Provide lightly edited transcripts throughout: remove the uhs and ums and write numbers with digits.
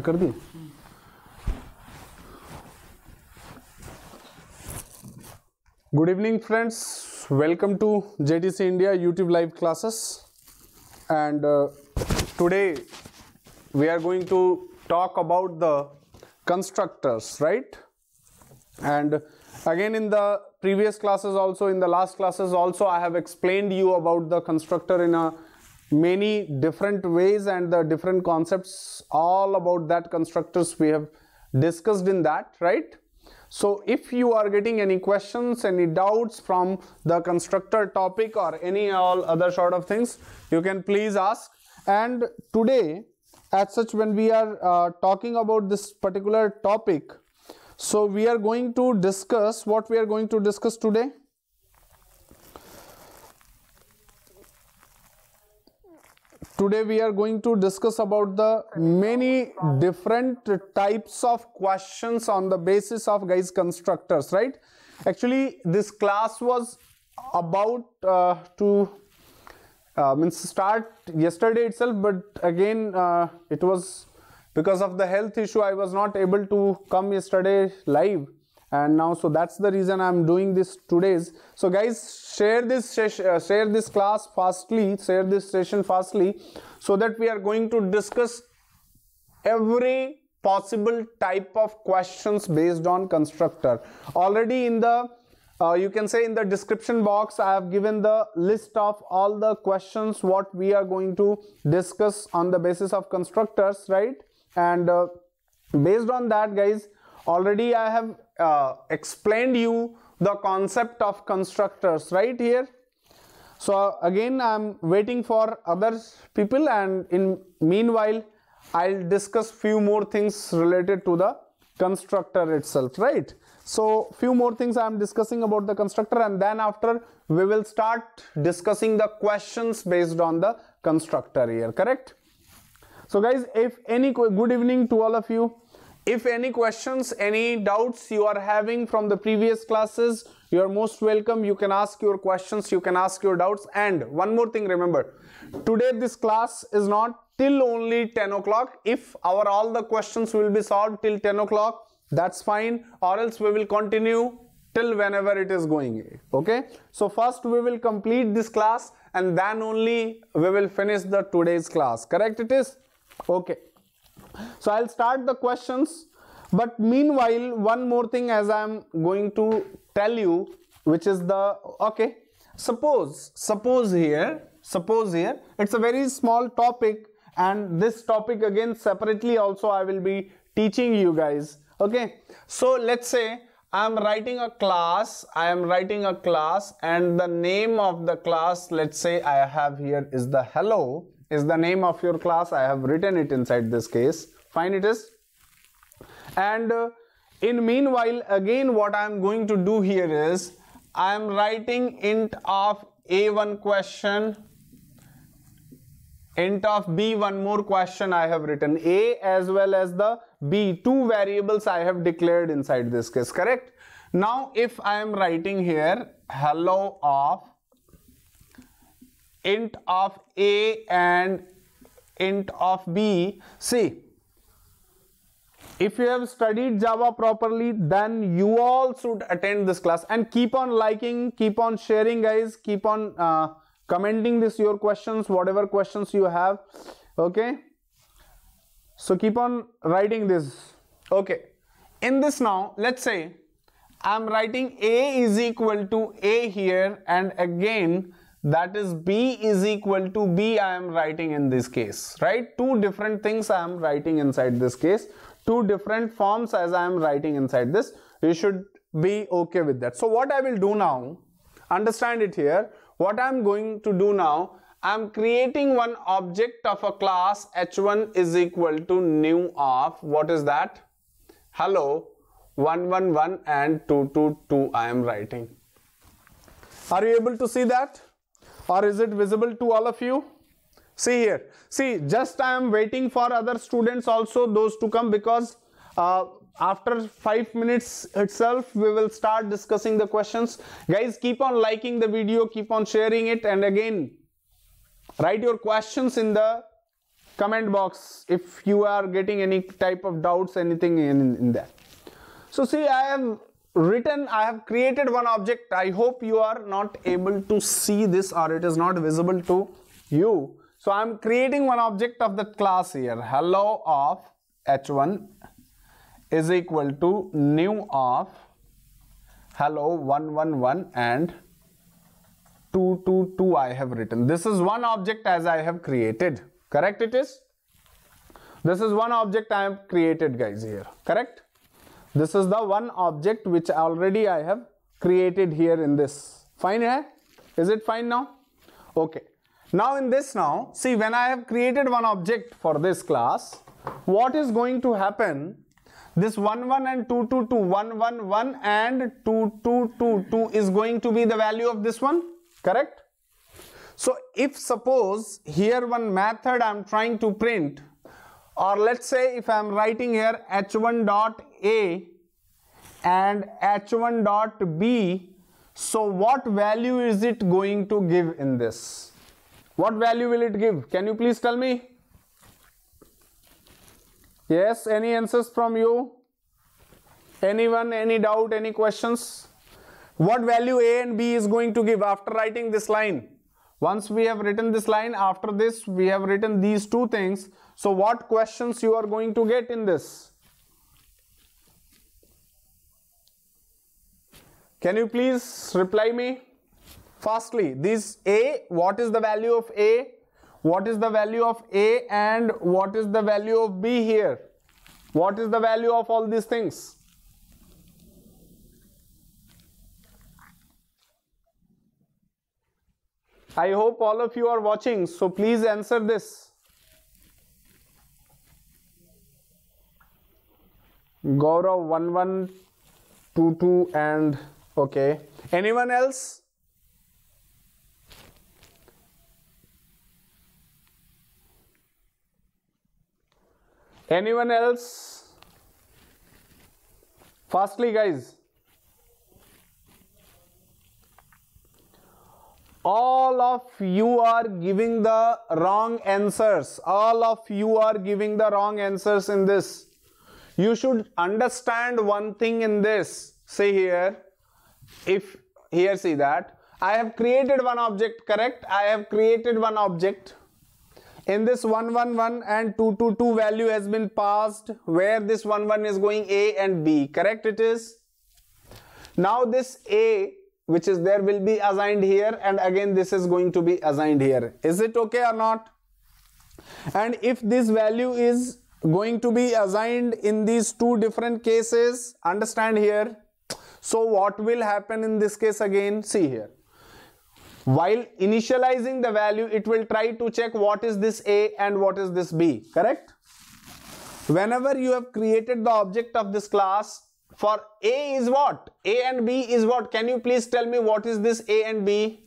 Start कर दिए. Good evening friends, welcome to JTC India YouTube live classes, and today we are going to talk about the constructors, right? And again, in the previous classes also, in the last classes also, I have explained you about the constructor in a many different ways and the different concepts, all about that constructors we have discussed in that, right? So if you are getting any questions, any doubts from the constructor topic or any all other sort of things, you can please ask. And today, as such, when we are talking about this particular topic, so we are going to discuss what we are going to discuss today. Today we are going to discuss about the many different types of questions on the basis of, guys, constructors, right? Actually, this class was about to start yesterday itself, but again it was because of the health issue I was not able to come yesterday live, and now so that's the reason I'm doing this today's. So guys, share this class fastly, share this session fastly, so that we are going to discuss every possible type of questions based on constructor. Already in the you can say in the description box I have given the list of all the questions what we are going to discuss on the basis of constructors, right? And based on that, guys, already I have explained you the concept of constructors right here. So again, I'm waiting for other people, and in meanwhile I'll discuss few more things related to the constructor itself, right? So few more things I'm discussing about the constructor, and then after we will start discussing the questions based on the constructor here, correct? So guys, if any, good evening to all of you. If any questions, any doubts you are having from the previous classes, you are most welcome. You can ask your questions, you can ask your doubts. And one more thing, remember, today this class is not till only 10 o'clock. If all the questions will be solved till 10 o'clock, that's fine, or else we will continue till whenever it is going, okay? So first we will complete this class, and then only we will finish the today's class, correct it is? Okay. So I'll start the questions, but meanwhile one more thing as I'm going to tell you, which is the, okay, suppose here it's a very small topic, and this topic again separately also I will be teaching you guys, okay? So let's say I'm writing a class, and the name of the class, let's say I have here is the hello, is the name of your class. I have written it inside this case, fine it is. And in meanwhile, again what I am going to do here is I am writing int of a one question, int of b one more question. I have written a as well as the b, two variables I have declared inside this case, correct? Now if I am writing here hello of int of a and int of b, see, if you have studied Java properly, then you all should attend this class, and keep on liking, keep on sharing, guys, keep on commenting this your questions, whatever questions you have, okay? So keep on writing this, okay? In this now, let's say I'm writing a is equal to a here, and again that is b is equal to b I am writing in this case, right? Two different things I am writing inside this case, two different forms as I am writing inside this. You should be okay with that. So what I will do now, understand it here, what I am going to do now, I am creating one object of a class h1 is equal to new of, what is that? Hello 111 and 222 I am writing. Are you able to see that? Or is it visible to all of you? See here, see, just I am waiting for other students also, those to come, because after 5 minutes itself we will start discussing the questions. Guys, keep on liking the video, keep on sharing it, and again write your questions in the comment box if you are getting any type of doubts, anything in that. So see, I have created one object. I hope you are not able to see this, or it is not visible to you. So I am creating one object of that class here. Hello of h1 is equal to new of hello 111 and 222 I have written. This is one object as I have created. Correct it is? This is one object I have created, guys, here. Correct? This is the one object which already I have created here in this. Fine, hai? Is it fine now? Okay. Now in this now, see, when I have created one object for this class, what is going to happen? This 11 and 222, 111 and 2222 is going to be the value of this one. Correct? So if suppose here one method I am trying to print, or let's say if I am writing here h1 dot a and h1 dot b, so what value is it going to give in this? What value will it give? Can you please tell me? Yes, any answers from you? Anyone, any doubt, any questions? What value a and b is going to give after writing this line? Once we have written this line, after this we have written these two things. So what questions you are going to get in this? Can you please reply me fastly? This a, what is the value of a? What is the value of a and what is the value of b here? What is the value of all these things? I hope all of you are watching, so please answer this. Gaurav 1122 and okay. Anyone else? Anyone else? Fastly, guys. All of you are giving the wrong answers. All of you are giving the wrong answers in this. You should understand one thing in this. See here, if here see that I have created one object, correct? I have created one object. In this 111 and 222 value has been passed, where this 11 is going a and b, correct it is? Now this a which is there will be assigned here, and again this is going to be assigned here. Is it okay or not? And if this value is going to be assigned in these two different cases, understand here. So what will happen in this case again? See here. While initializing the value, it will try to check what is this a and what is this b, correct? Whenever you have created the object of this class, for a is what? A and b is what? Can you please tell me what is this a and b?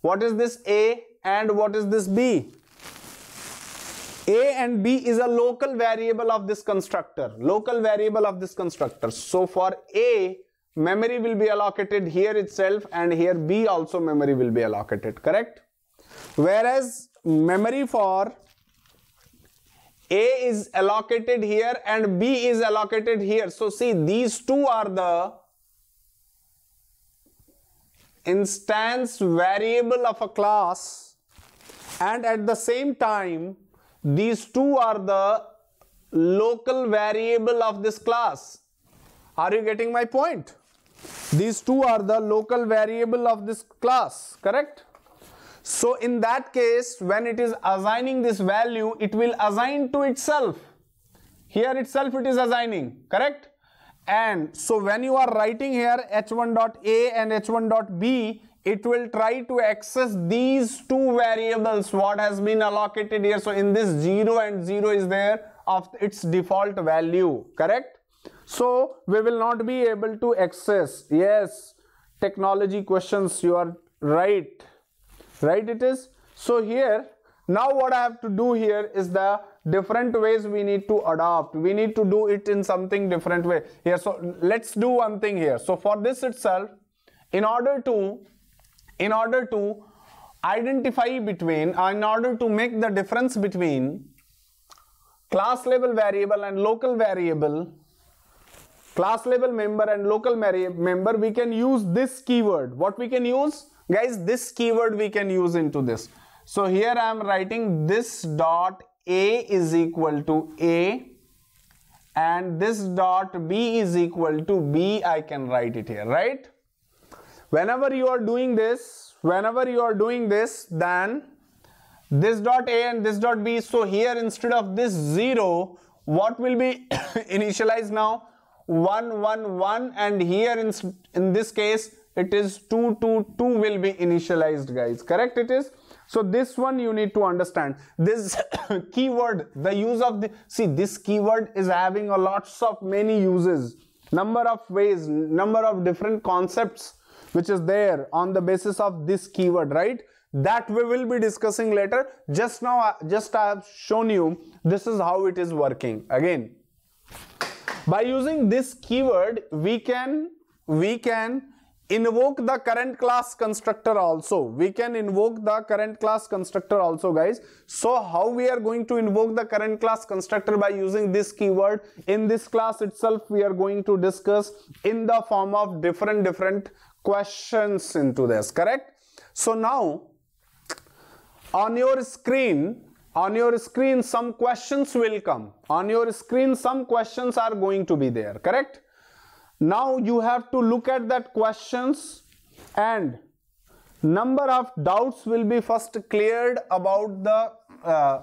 What is this a and what is this b? A and b is a local variable of this constructor. Local variable of this constructor. So for a, memory will be allocated here itself, and here b also memory will be allocated, correct? Whereas memory for a is allocated here and b is allocated here. So see, these two are the instance variable of a class, and at the same time these two are the local variable of this class. Are you getting my point? These two are the local variable of this class, correct? So in that case, when it is assigning this value, it will assign to itself. Here itself it is assigning, correct? And so when you are writing here h1.a and h1.b, it will try to access these two variables, what has been allocated here. So in this 0 and 0 is there of its default value, correct? So we will not be able to access. Yes, technology questions, you are right. Right it is. So here, now what I have to do here is the different ways we need to adopt. We need to do it in something different way here. So let's do one thing here. So for this itself, in order to identify between, in order to make the difference between class level variable and local variable, class level member and local member, we can use this keyword. What we can use? Guys, this keyword we can use into this. So here I am writing this dot A is equal to A and this dot B is equal to B. I can write it here, right? Whenever you are doing this, then this dot A and this dot B, so here instead of this 0, what will be initialized now? 1 1 1, and here in this case it is 2 2 2 will be initialized, guys. Correct? It is. So this one you need to understand. This keyword, the use of the, see, this keyword is having a lots of many uses, number of ways, number of different concepts which is there on the basis of this keyword, right? That we will be discussing later. Just now, I have shown you this is how it is working. Again, by using this keyword, we can invoke the current class constructor also. We can invoke the current class constructor also, guys. So how we are going to invoke the current class constructor? By using this keyword. In this class itself, we are going to discuss in the form of different questions into this. Correct? So now on your screen some questions will come. On your screen some questions are going to be there. Correct? Now you have to look at that questions, and number of doubts will be first cleared about the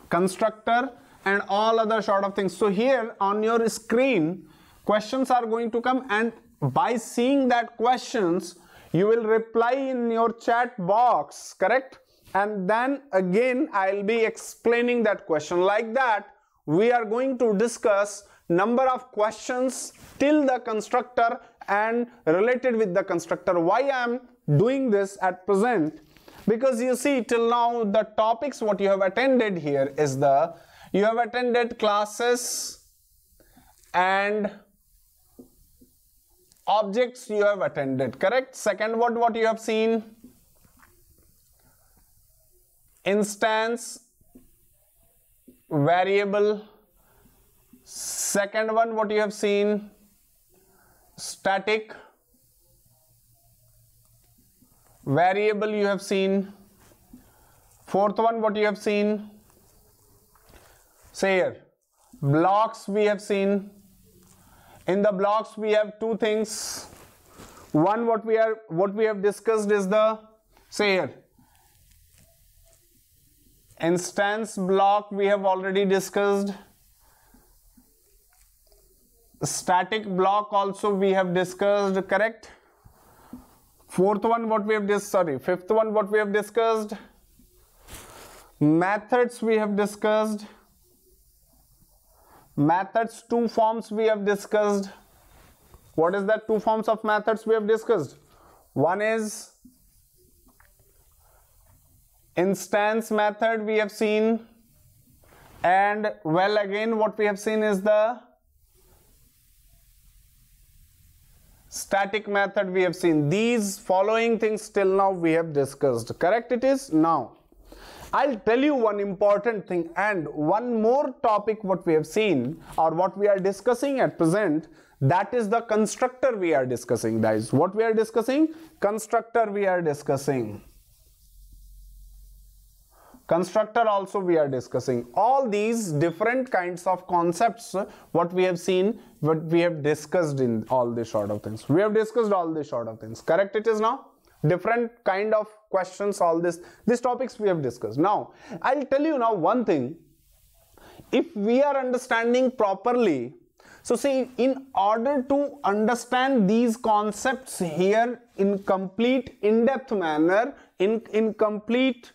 constructor and all other sort of things. So here on your screen questions are going to come, and by seeing that questions you will reply in your chat box. Correct? And then again I'll be explaining that question. Like that we are going to discuss number of questions till the constructor and related with the constructor. Why I am doing this at present? Because you see, till now the topics what you have attended here is you have attended classes and objects you have attended. Correct? Second word what you have seen? Instance, variable. Second one what you have seen? Static, variable you have seen. Fourth one what you have seen? Say here, blocks we have seen. In the blocks we have two things. One what we have discussed is the, say here, instance block we have already discussed. Static block also we have discussed. Correct? Fifth one what we have discussed. Methods we have discussed. Methods, two forms we have discussed. What is that two forms of methods we have discussed? One is instance method we have seen, and well again what we have seen is the static method we have seen. These following things till now we have discussed. Correct? It is. Now I'll tell you one important thing, and one more topic what we have seen or what we are discussing at present, that is the constructor we are discussing, guys. What we are discussing? Constructor we are discussing. Constructor also we are discussing. All these different kinds of concepts what we have seen, what we have discussed in all these sort of things. We have discussed all these sort of things. Correct? It is now. Different kind of questions, all these topics we have discussed. Now I'll tell you now one thing. If we are understanding properly, so see, in order to understand these concepts here in complete in-depth manner, in complete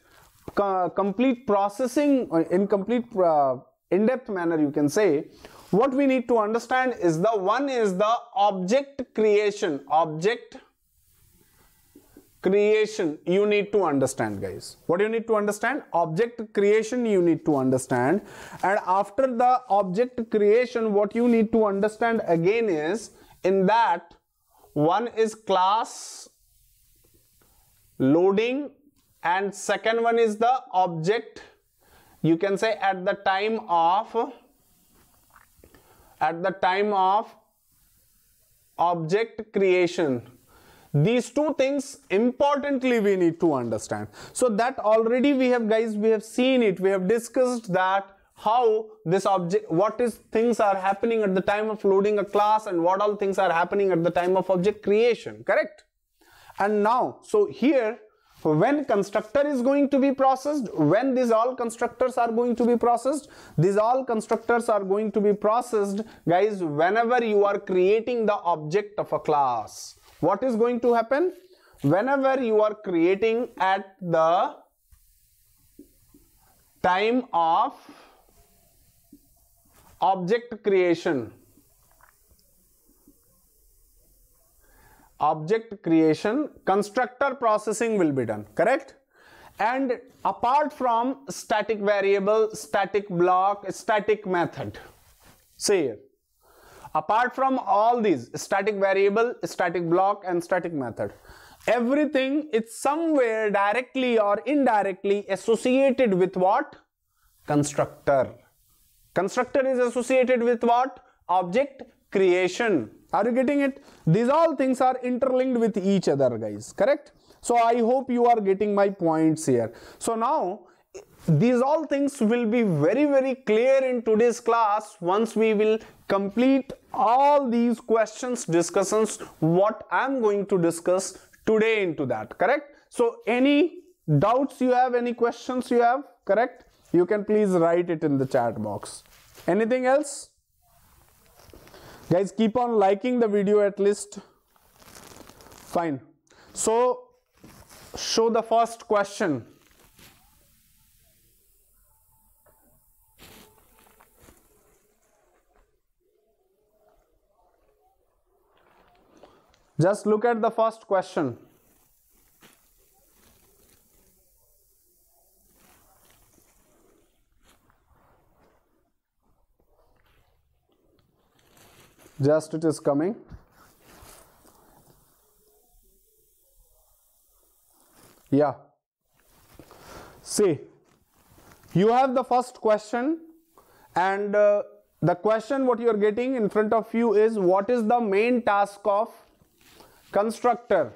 processing, in complete in-depth manner you can say, what we need to understand is the one is the object creation. Object creation you need to understand, guys. What do you need to understand? Object creation you need to understand. And after the object creation, what you need to understand again is, in that one is class loading and second one is the object, you can say at the time of object creation. These two things importantly we need to understand. So that already we have, guys, we have seen it, we have discussed that how this object, what is things are happening at the time of loading a class and what all things are happening at the time of object creation, correct? And now, so here, when constructor is going to be processed, when these all constructors are going to be processed, these all constructors are going to be processed, guys, whenever you are creating the object of a class. What is going to happen? Whenever you are creating at the time of object creation, constructor processing will be done, correct? And apart from static variable, static block, static method, say here, apart from all these static variable, static block and static method, everything is somewhere directly or indirectly associated with what? Constructor. Constructor is associated with what? Object creation. Are you getting it? These all things are interlinked with each other, guys, correct? So I hope you are getting my points here. So now these all things will be very, very clear in today's class once we will complete all these questions, discussions, what I'm going to discuss today into that, correct? So any doubts you have, any questions you have, correct? You can please write it in the chat box. Anything else? Guys, keep on liking the video at least. Fine. So show the first question. Just look at the first question. Just it is coming. Yeah. See, you have the first question, and the question what you are getting in front of you is, what is the main task of constructor?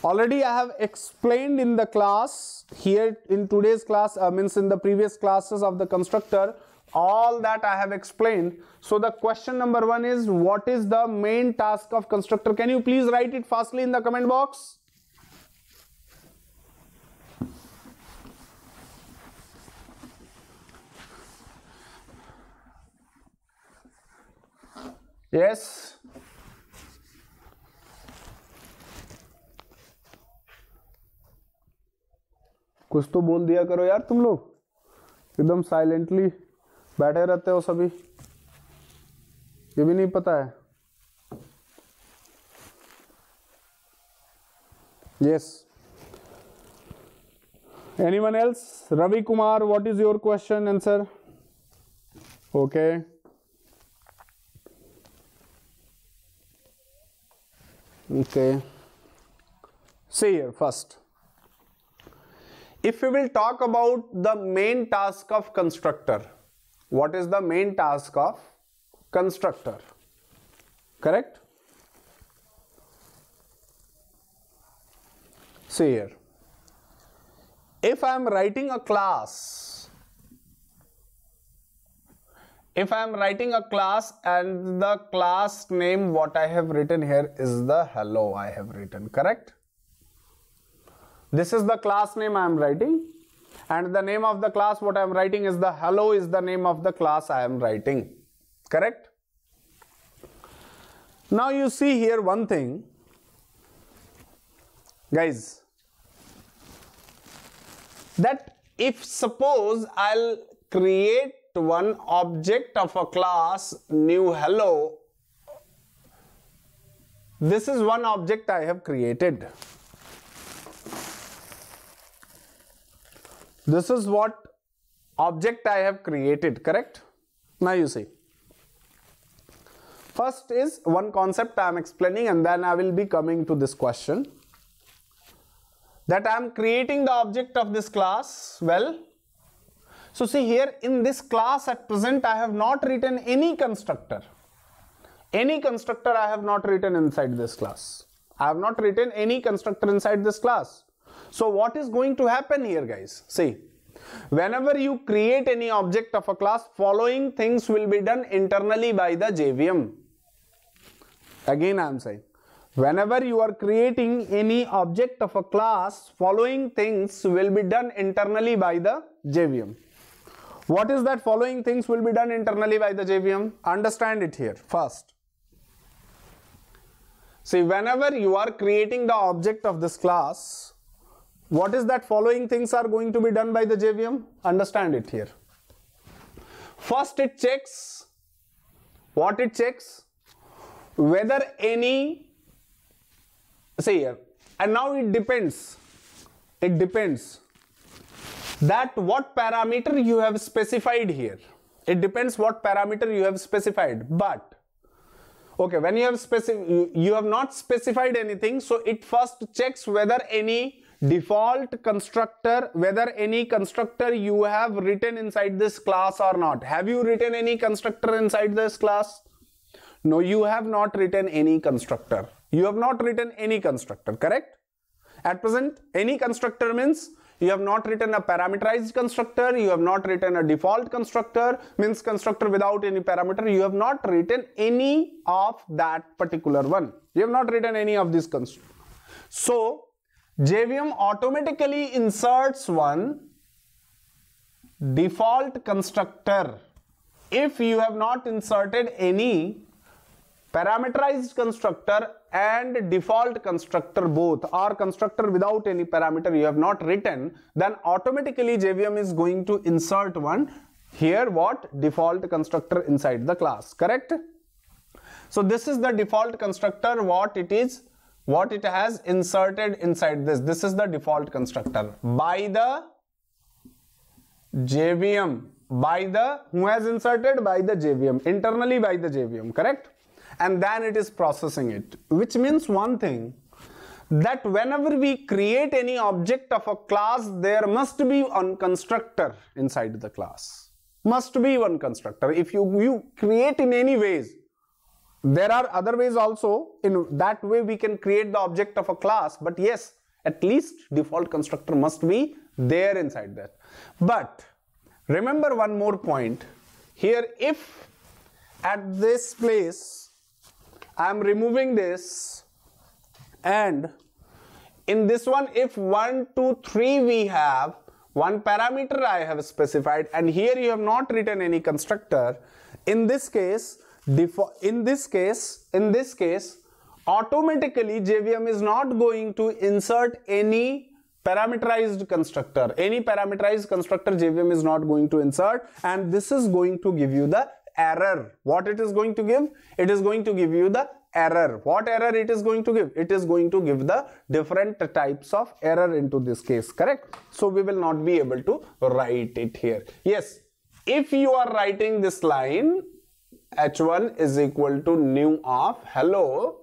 Already I have explained in the class here in today's class, means in the previous classes of the constructor, all that I have explained. So the question number one is, what is the main task of constructor? Can you please write it fastly in the comment box? Yes. कुछ तो बोल दिया करो यार, तुम लोग एकदम silently बैठे रहते हो सभी, ये भी नहीं पता है. Yes. Anyone else? Ravi Kumar, what is your question answer? Okay. Okay. See here first. If we will talk about the main task of constructor, what is the main task of constructor? Correct? See here. If I am writing a class, and the class name what I have written here is the hello I have written, correct? This is the class name I am writing, and the name of the class what I am writing is the hello is the name of the class I am writing, correct? Now you see here one thing, guys, that if suppose I'll create one object of a class new hello, this is one object I have created. This is what object I have created, correct? Now you see. First is one concept I am explaining, and then I will be coming to this question. that I am creating the object of this class. Well, so see here in this class at present I have not written any constructor. Any constructor I have not written inside this class. I have not written any constructor inside this class. So what is going to happen here, guys? See, whenever you create any object of a class, following things will be done internally by the JVM. Again I am saying, whenever you are creating any object of a class, following things will be done internally by the JVM. What is that following things will be done internally by the JVM? Understand it here first. See, whenever you are creating the object of this class, what is that following things are going to be done by the JVM? Understand it here. First it checks, what it checks? Whether any, say here, and now it depends that what parameter you have specified here. It depends what parameter you have specified, but okay, when you have not specified anything, so it first checks whether any default constructor, whether any constructor you have written inside this class or not. Have you written any constructor inside this class? No, you have not written any constructor. You have not written any constructor, correct? At present, any constructor means you have not written a parameterized constructor, you have not written a default constructor, means constructor without any parameter. You have not written any of that particular one. You have not written any of these constructors. So JVM automatically inserts one default constructor. If you have not inserted any parameterized constructor and default constructor both, or constructor without any parameter you have not written, then automatically JVM is going to insert one here, what? Default constructor inside the class, correct? So this is the default constructor, what it is, what it has inserted inside this. This is the default constructor by the JVM, by the, who has inserted? By the JVM, internally by the JVM, correct? And then it is processing it, which means one thing, that whenever we create any object of a class, there must be one constructor inside the class. Must be one constructor. If you create in any ways, there are other ways also. In that way we can create the object of a class, but yes, at least default constructor must be there inside that. But remember one more point here, if at this place I am removing this, and in this one, if 1, 2, 3 we have one parameter I have specified, and here you have not written any constructor, in this case automatically JVM is not going to insert any parameterized constructor. Any parameterized constructor JVM is not going to insert, and this is going to give you the error. What it is going to give? It is going to give you the error. What error it is going to give? It is going to give the different types of error into this case, correct? So we will not be able to write it here. Yes, if you are writing this line, h1 is equal to new of hello,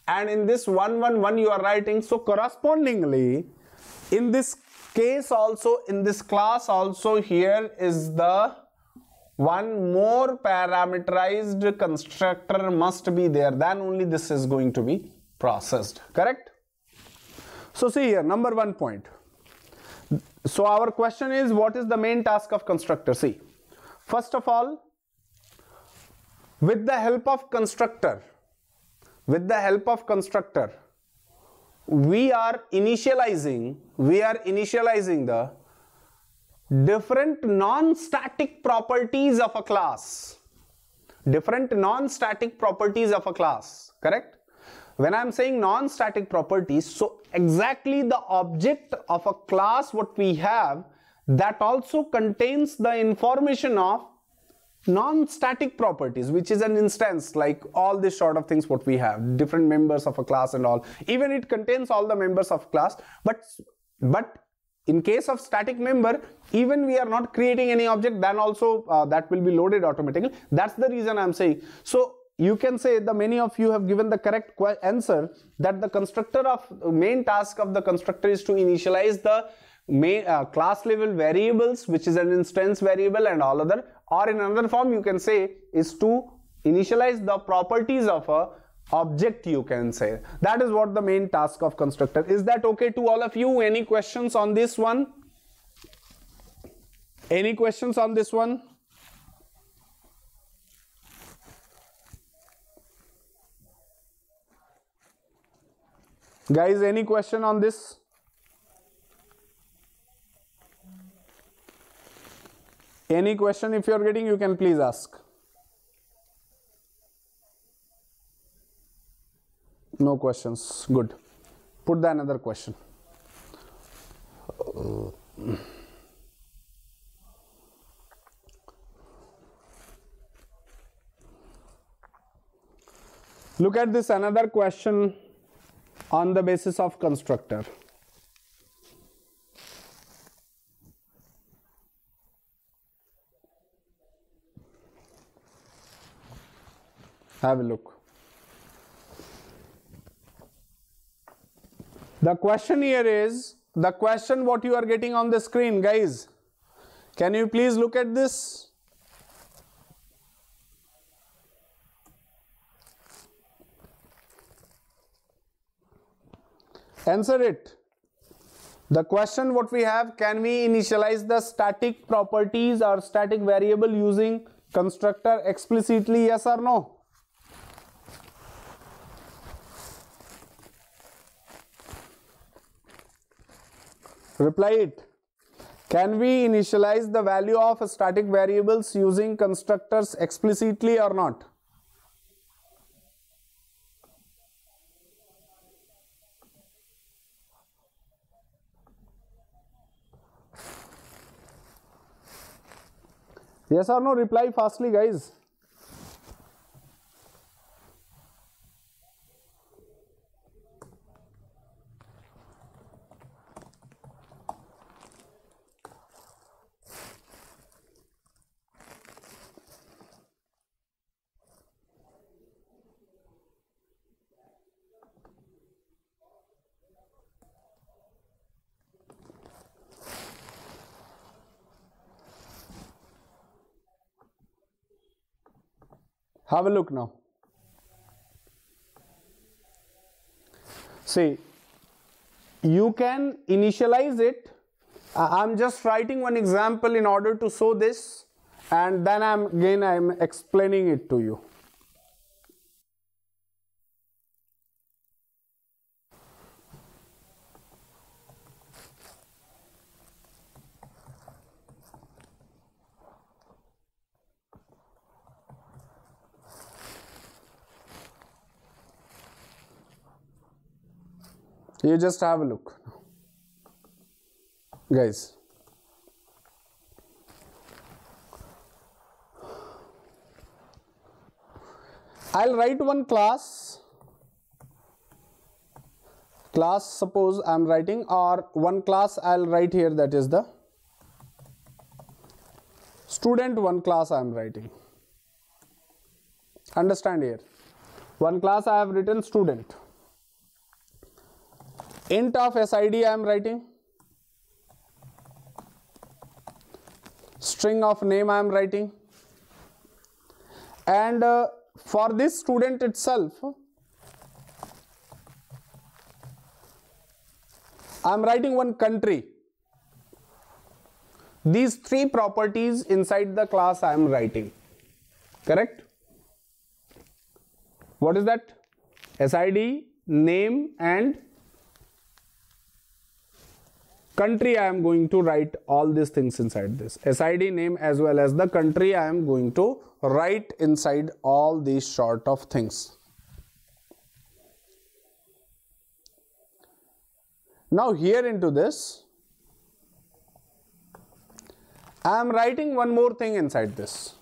and in this 111 you are writing, so correspondingly in this case also, in this class also, here is the one more parameterized constructor must be there, then only this is going to be processed, correct? So see here, number 1 point. So our question is, what is the main task of constructor? See, first of all, with the help of constructor, we are initializing the different non-static properties of a class. Correct? When I am saying non-static properties, so exactly the object of a class what we have, that also contains the information of non-static properties, which is an instance, like all this sort of things what we have, different members of a class and all. Even it contains all the members of class, but in case of static member, even we are not creating any object, then also that will be loaded automatically. That's the reason I'm saying. So you can say the many of you have given the correct answer that the constructor of main task of the constructor is to initialize the main class level variables, which is an instance variable and all other, or in another form you can say is to initialize the properties of a object, you can say. That is what the main task of constructor. Is that okay to all of you? Any questions on this one? Any questions on this one? Guys, any question on this? Any question if you are getting, you can please ask. No questions. Good. Put the another question. Look at this another question on the basis of constructor. Have a look. The question here is, the question what you are getting on the screen, guys. Can you please look at this? Answer it. The question what we have, can we initialize the static properties or static variable using constructor explicitly, yes or no? Reply it. Can we initialize the value of static variables using constructors explicitly or not? Yes or no? Reply fastly, guys. Have a look now. See, you can initialize it. I'm just writing one example in order to show this, and then I'm explaining it to you. You just have a look, guys. I'll write one class. Suppose I'm writing, or one class I'll write here, that is the student. One class I'm writing. Understand here. One class I have written student. Int of SID I am writing, string of name I am writing, and for this student itself I am writing one country. These three properties inside the class I am writing. Correct? What is that? SID, name, and country. I am going to write all these things inside this. SID, name, as well as the country I am going to write inside all these sort of things. Now here into this, I am writing one more thing inside this.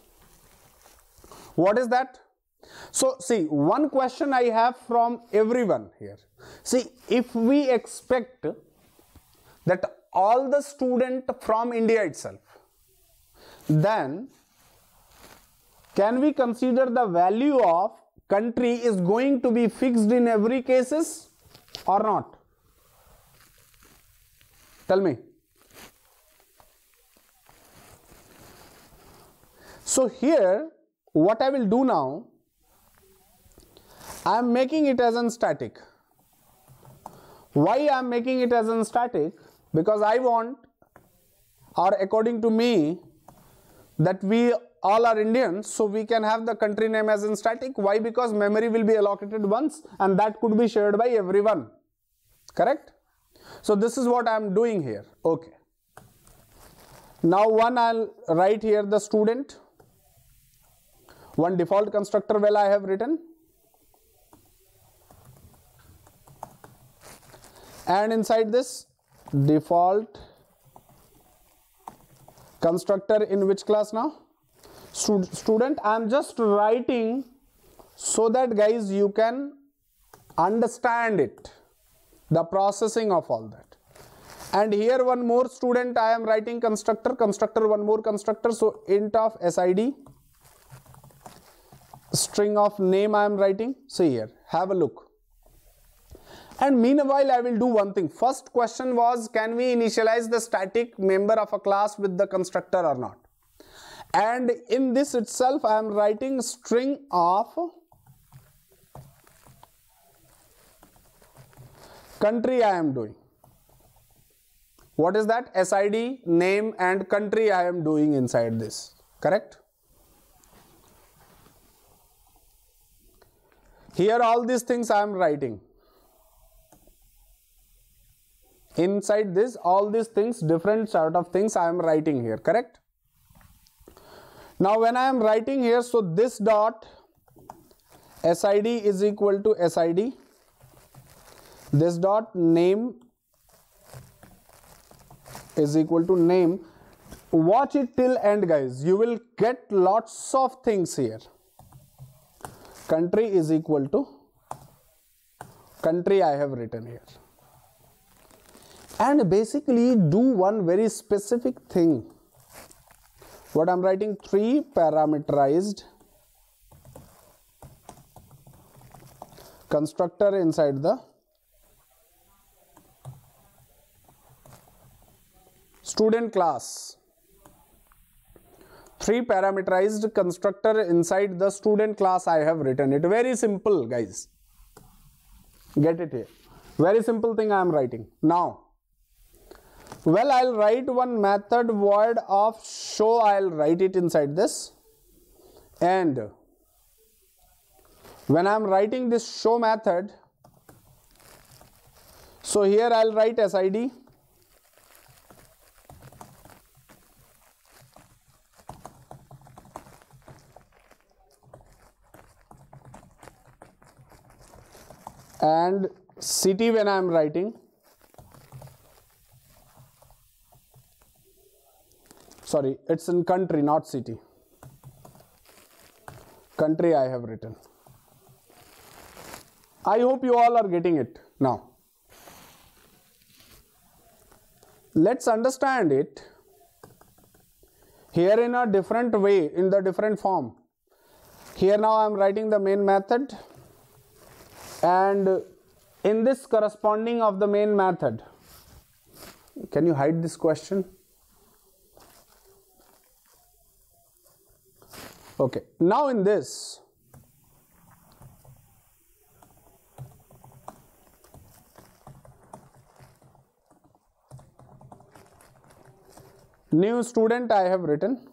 What is that? So see, one question I have from everyone here. See, if we expect that all the student from India itself, then can we consider the value of country is going to be fixed in every cases or not? Tell me. So here what I will do now, I am making it as an static. Why I am making it as an static? Because I want, or according to me, that we all are Indians, so we can have the country name as in static. Why? Because memory will be allocated once and that could be shared by everyone. Correct? So this is what I am doing here. Okay. Now one I'll write here the student. One default constructor well I have written. And inside this default constructor in which class now? Student. I am just writing so that guys you can understand it, the processing of all that. And here one more student I am writing constructor, one more constructor. So int of SID, string of name I am writing. See here, have a look. And meanwhile I will do one thing. First question was, can we initialize the static member of a class with the constructor or not? And in this itself I am writing string of country I am doing. What is that? SID, name and country I am doing inside this. Correct? Here all these things I am writing. Inside this, all these things, different sort of things I am writing here. Correct? Now when I am writing here, so this dot SID is equal to SID. This dot name is equal to name. Watch it till end guys. You will get lots of things here. Country is equal to country I have written here. And basically do one very specific thing. What I'm writing, 3 parameterized constructor inside the student class. 3 parameterized constructor inside the student class I have written it. Very simple guys. Get it here. Very simple thing I am writing. Now, well, I'll write one method void of show. I'll write it inside this. And when I'm writing this show method, so here I'll write SID. And city when I'm writing. Sorry, it's in country, not city. Country I have written. I hope you all are getting it now. Let's understand it here in a different way, in the different form. Here now I am writing the main method, and in this corresponding of the main method, can you hide this question? Okay, now in this, new student I have written.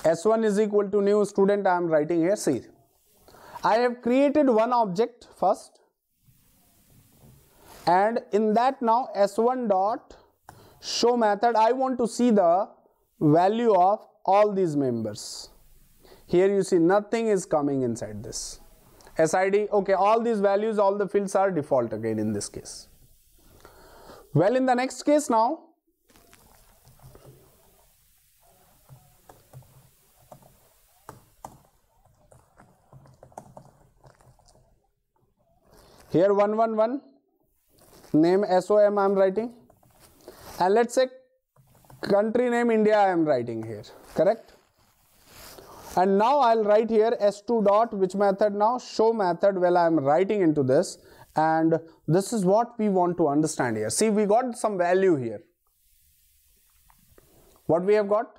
S1 is equal to new student I am writing here. See, I have created one object first, and in that now S1 dot show method I want to see the value of all these members. Here you see nothing is coming inside this. SID, okay, all these values, all the fields are default again in this case. Well, in the next case now, here 111, name SOM I am writing, and let's say country name India I am writing here, correct? And now I'll write here s2 dot, which method now? Show method. Well, I'm writing into this, and this is what we want to understand here. See, we got some value here. What we have got?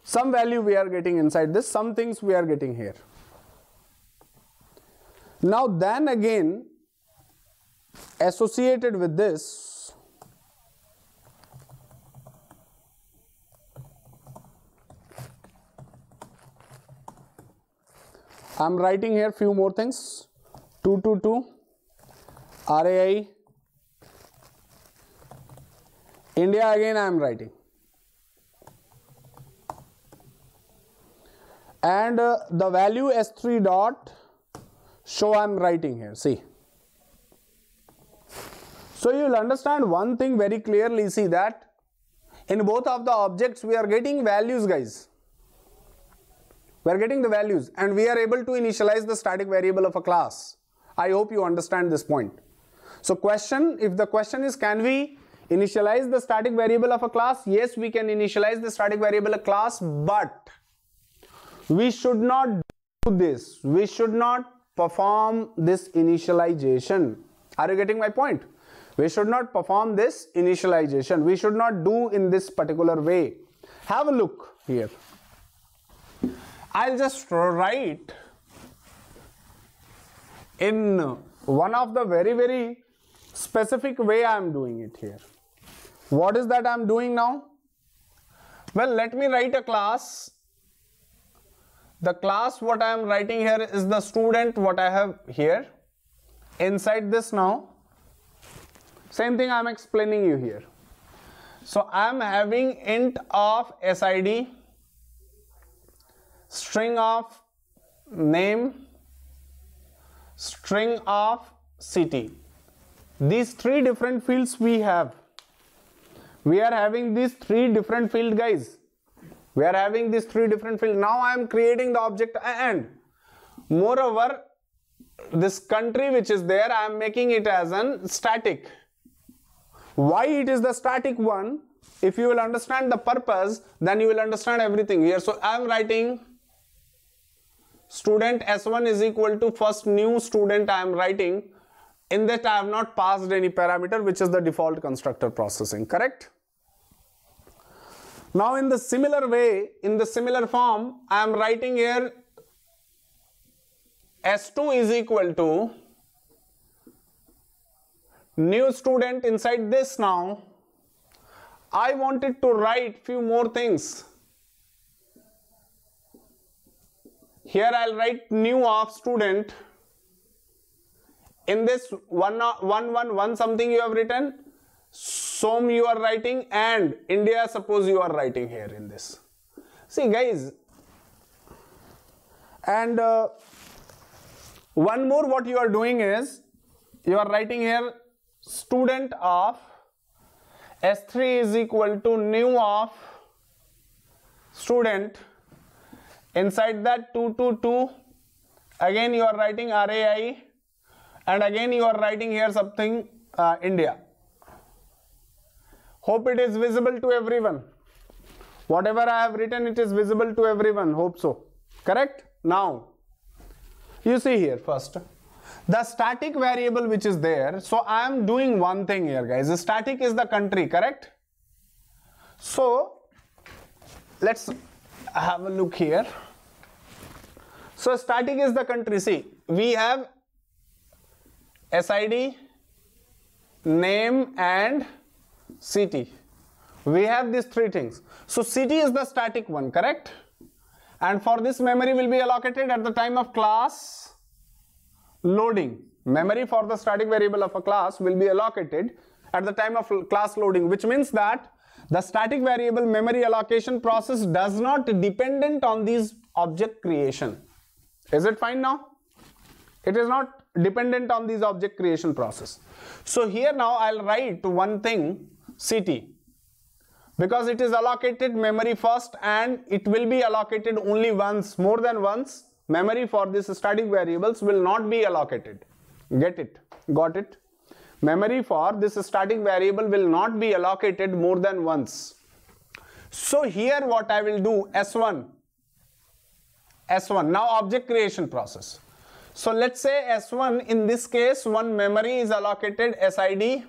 Some value we are getting inside this, some things we are getting here. Now then again, associated with this, I'm writing here few more things. 222 RAI India, again I am writing. And the value s3 dot show I am writing here. See, so you will understand one thing very clearly. See that in both of the objects we are getting values, guys. We are getting the values, and we are able to initialize the static variable of a class. I hope you understand this point. So question, if the question is, can we initialize the static variable of a class? Yes, we can initialize the static variable of a class, but we should not do this. We should not perform this initialization. Are you getting my point? We should not perform this initialization. We should not do in this particular way. Have a look here. I'll just write in one of the very specific way I am doing it here. What is that I am doing now? Well, let me write a class. The class what I am writing here is the student what I have here. Inside this now, same thing I am explaining you here. So I am having int of SID, string of name, string of city. These three different fields we have. We are having these three different fields, guys. We are having these three different fields. Now I am creating the object, and moreover this country which is there, I am making it as an static. Why it is the static one? If you will understand the purpose, then you will understand everything here. So I am writing student S1 is equal to first new student I am writing. In that I have not passed any parameter, which is the default constructor processing, correct? Now in the similar way, in the similar form, I am writing here S2 is equal to new student. Inside this now, I wanted to write few more things. Here I'll write new of student. In this one something you have written, Som you are writing, and India suppose you are writing here in this. See guys, and one more what you are doing is, you are writing here student of S3 is equal to new of student. Inside that 222, again you are writing RAI, and again you are writing here something India. Hope it is visible to everyone. Whatever I have written, it is visible to everyone. Hope so. Correct? Now, you see here first, the static variable which is there. So I am doing one thing here, guys. The static is the country, correct? So let's have a look here. So static is the country. See, we have SID, name, and city. We have these three things. So city is the static one, correct? And for this, memory will be allocated at the time of class loading. Memory for the static variable of a class will be allocated at the time of class loading, which means that the static variable memory allocation process does not dependent on these object creation. Is it fine now? It is not dependent on these object creation process. So here now I'll write one thing, city, because it is allocated memory first, and it will be allocated only once. More than once, memory for these static variables will not be allocated. Get it? Got it? Memory for this static variable will not be allocated more than once. So here what I will do, S1, S1. Now object creation process. So let's say S1, in this case, one memory is allocated SID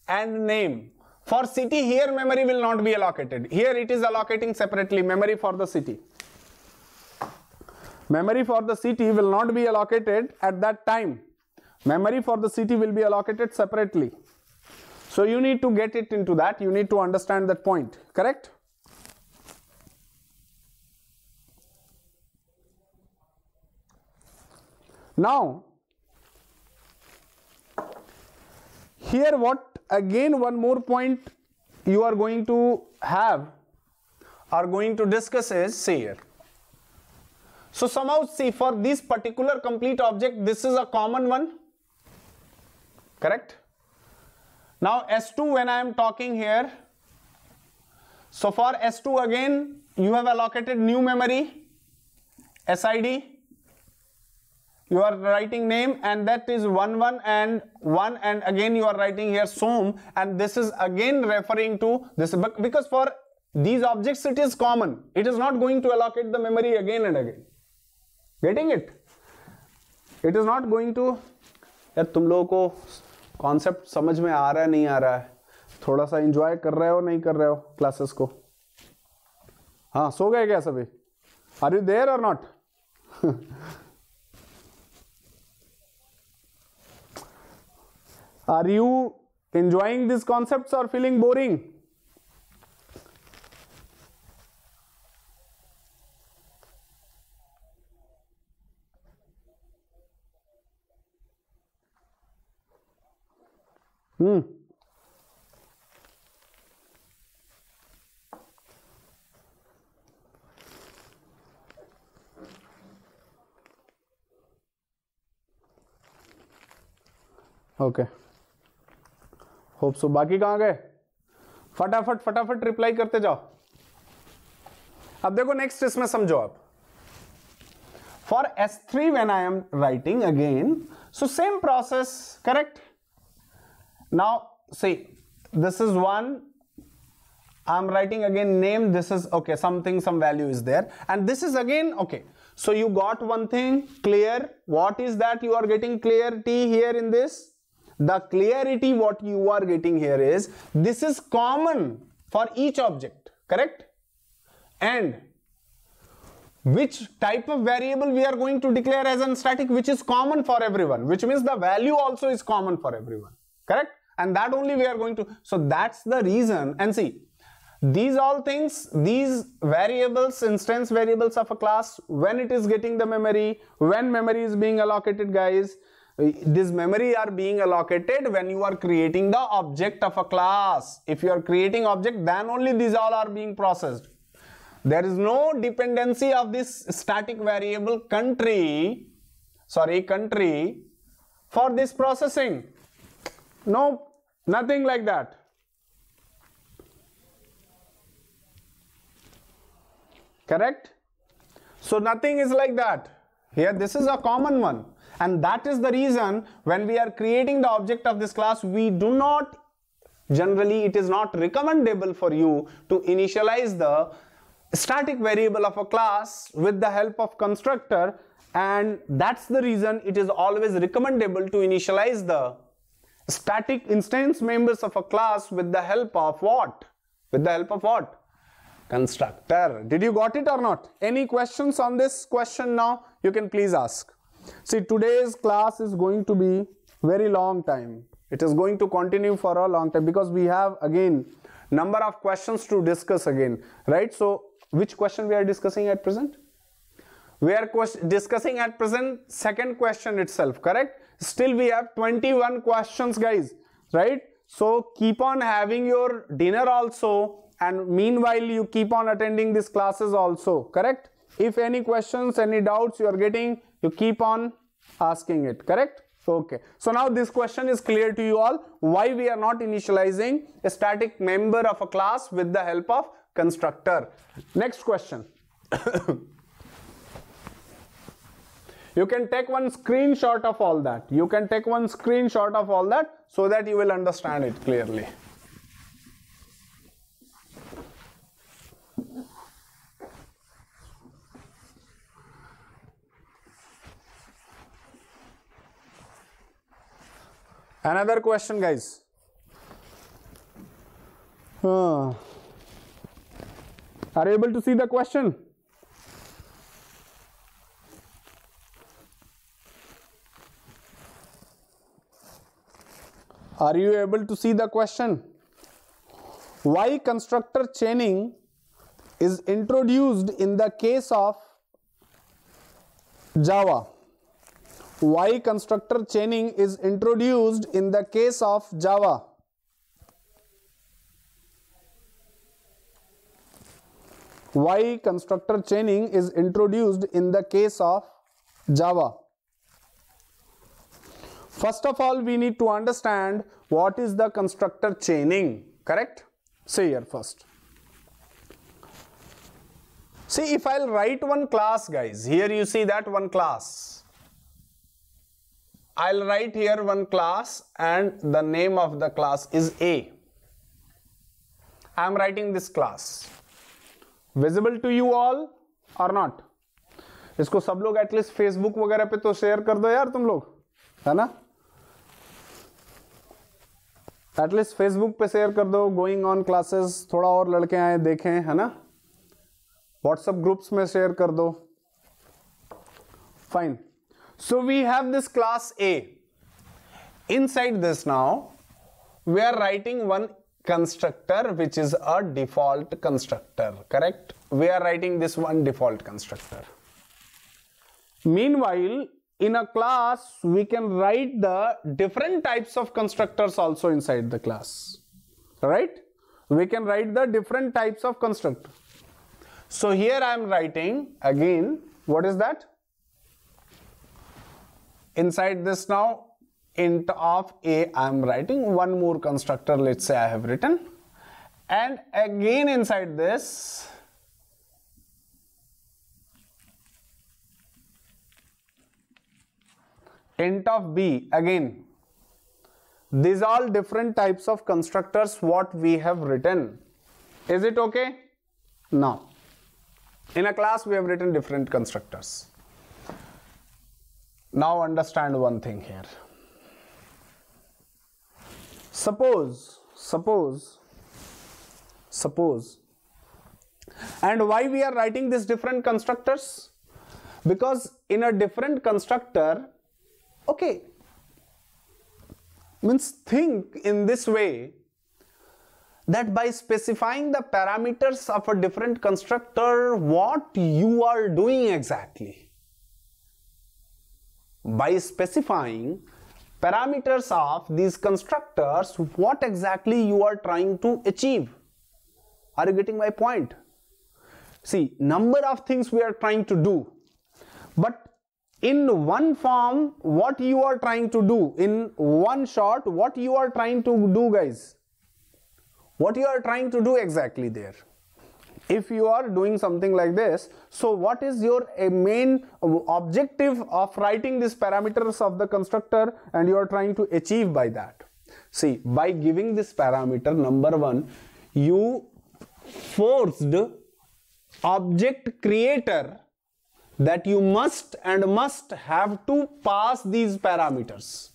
and name. For city, here memory will not be allocated. Here it is allocating separately memory for the city. Memory for the city will not be allocated at that time. Memory for the city will be allocated separately. So you need to get it into that. You need to understand that point. Correct? Now, here what again one more point you are going to have are going to discuss is, see here. So somehow see, for this particular complete object, this is a common one. Correct? Now S2, when I am talking here, so for S2 again you have allocated new memory SID, you are writing name, and that is 1 and 1, and again you are writing here SOM, and this is again referring to this, because for these objects it is common. It is not going to allocate the memory again and again. Getting it? It is not going to. यार तुम लोगों को concept समझ में आ रहा है नहीं आ रहा है, थोड़ा सा एंजॉय कर रहे हो नहीं कर रहे हो क्लासेस को? हाँ, सो गए क्या सभी? आर यू देयर और not? Are you enjoying these concepts or feeling boring? Okay. Hope so. बाकी कहां गए? फटाफट फटाफट रिप्लाई करते जाओ। अब देखो नेक्स्ट इसमें समझो आप। For S3 when I am writing again, so same process, correct? Now see, this is 1, I'm writing again name, this is okay, something, some value is there, and this is again okay. So you got one thing clear. What is that you are getting clarity here in this? The clarity what you are getting here is, this is common for each object, correct? And which type of variable we are going to declare as a static, which is common for everyone, which means the value also is common for everyone, correct? And that only we are going to, so that's the reason. And see, these all things, these variables, instance variables of a class, when it is getting the memory, when memory is being allocated, guys, this memory are being allocated when you are creating the object of a class. If you are creating object, then only these all are being processed. There is no dependency of this static variable country for this processing. No, nothing like that. Correct? So nothing is like that. Here this is a common one. And that is the reason when we are creating the object of this class, we do not, generally it is not recommendable for you to initialize the static variable of a class with the help of constructor, and that's the reason it is always recommendable to initialize the static instance members of a class with the help of what? With the help of what? Constructor. Did you got it or not? Any questions on this question now? You can please ask. See, today's class is going to be very long time. It is going to continue for a long time because we have again number of questions to discuss again, right? So which question we are discussing at present? We are discussing at present second question itself, correct? Still we have 21 questions, guys, right? So keep on having your dinner also, and meanwhile you keep on attending these classes also, correct? If any questions, any doubts you are getting, you keep on asking it, correct? Okay, so now this question is clear to you all, why we are not initializing a static member of a class with the help of constructor. Next question. You can take one screenshot of all that. You can take one screenshot of all that so that you will understand it clearly. Another question, guys. Are you able to see the question? Are you able to see the question? Why constructor chaining is introduced in the case of Java? Why constructor chaining is introduced in the case of Java? Why constructor chaining is introduced in the case of Java? First of all, we need to understand what is the constructor chaining, correct? See here first. See, if I'll write one class, guys, here you see that one class. I'll write here one class and the name of the class is A. I'm writing this class. Visible to you all or not? इसको सब लोग at least Facebook वगैरह पे तो share कर दो यार तुम लोग, है ना? एटलीस्ट फेसबुक पे शेयर कर दो, गोइंग ऑन क्लासेस, थोड़ा और लड़के आए देखें, है ना? व्हाट्सएप ग्रुप्स में शेयर कर दो. Fine. So we have this class A. Inside this now, we are writing one constructor which is a default constructor, correct? We are writing this one default constructor. Meanwhile, in a class, we can write the different types of constructors also inside the class, right? We can write the different types of constructor. So here I am writing again, what is that? Inside this now, int of A, I am writing one more constructor, let's say I have written. And again inside this, int of B, again. These are all different types of constructors what we have written. Is it okay? No. In a class we have written different constructors. Now understand one thing here. Suppose, and why we are writing these different constructors? Because in a different constructor, okay, means think in this way, that by specifying the parameters of a different constructor, what you are doing exactly? By specifying parameters of these constructors, what exactly you are trying to achieve? Are you getting my point? See, number of things we are trying to do, but in one form, what you are trying to do, in one shot, what you are trying to do, guys? What you are trying to do exactly there? If you are doing something like this, so what is your main objective of writing these parameters of the constructor and you are trying to achieve by that? See, by giving this parameter number one, you forced object creator that you must have to pass these parameters.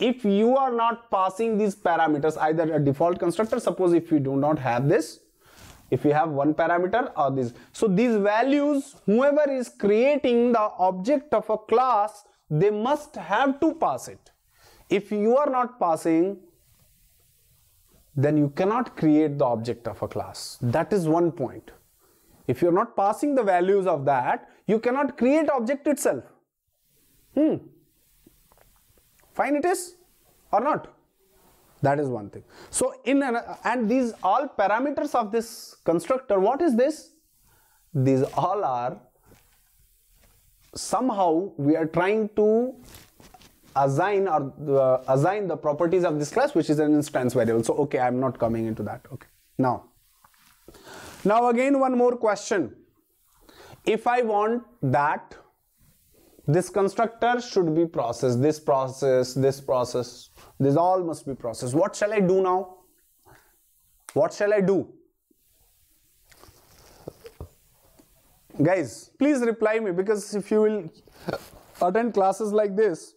If you are not passing these parameters, either a default constructor, suppose if you do not have this, if you have one parameter or this, so these values, whoever is creating the object of a class, they must have to pass it. If you are not passing, then you cannot create the object of a class. That is one point. If you are not passing the values of that, you cannot create object itself. Fine it is or not? That is one thing. So and these all parameters of this constructor, what is this? These all are somehow we are trying to assign or assign the properties of this class, which is an instance variable. So okay, I am not coming into that. Okay. Now again one more question. If I want that this constructor should be processed, this process, this all must be processed. What shall I do now? What shall I do? Guys, please reply me, because if you will attend classes like this,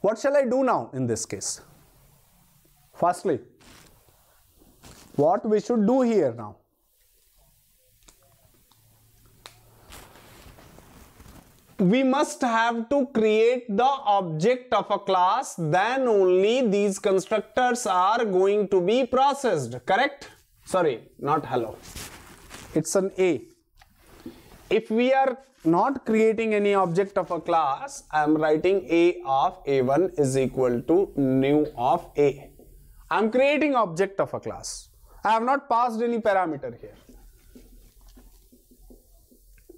What shall I do now in this case? Firstly, what we should do here now? We must have to create the object of a class, then only these constructors are going to be processed, correct? Sorry, not hello. It's an A. If we are not creating any object of a class, I am writing A of A1 is equal to new of A. I am creating object of a class. I have not passed any parameter here.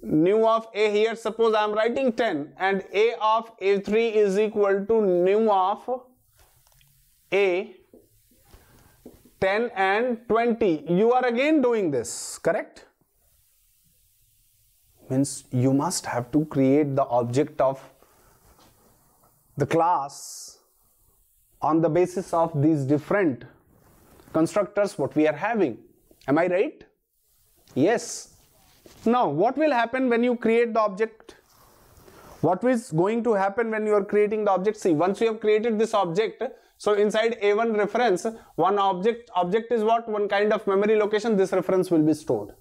New of A here, suppose I am writing 10 and A of A3 is equal to new of A 10 and 20. You are again doing this, correct? Means you must have to create the object of the class on the basis of these different constructors what we are having. Am I right? Yes. Now, what will happen when you create the object? What is going to happen when you are creating the object? See, once you have created this object, so inside A1 reference, one object is what? One kind of memory location, this reference will be stored.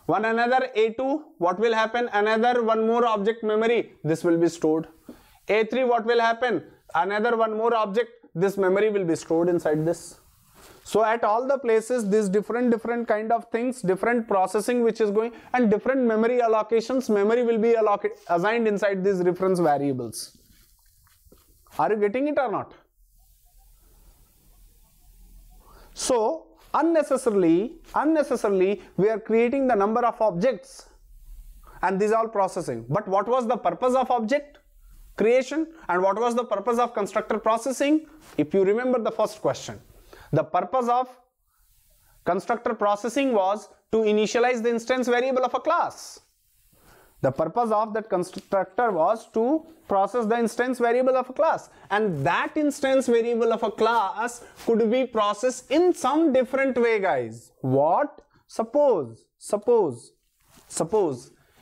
One another A2, what will happen? Another one more object memory, this will be stored. A3, what will happen? Another one more object, this memory will be stored inside this. So at all the places, these different kind of things, different processing which is going, and different memory allocations, memory will be assigned inside these reference variables. Are you getting it or not? So unnecessarily we are creating the number of objects and these all processing. But what was the purpose of object creation and what was the purpose of constructor processing? If you remember the first question, the purpose of constructor processing was to initialize the instance variable of a class. The purpose of that constructor was to process the instance variable of a class, and that instance variable of a class could be processed in some different way, guys. What? Suppose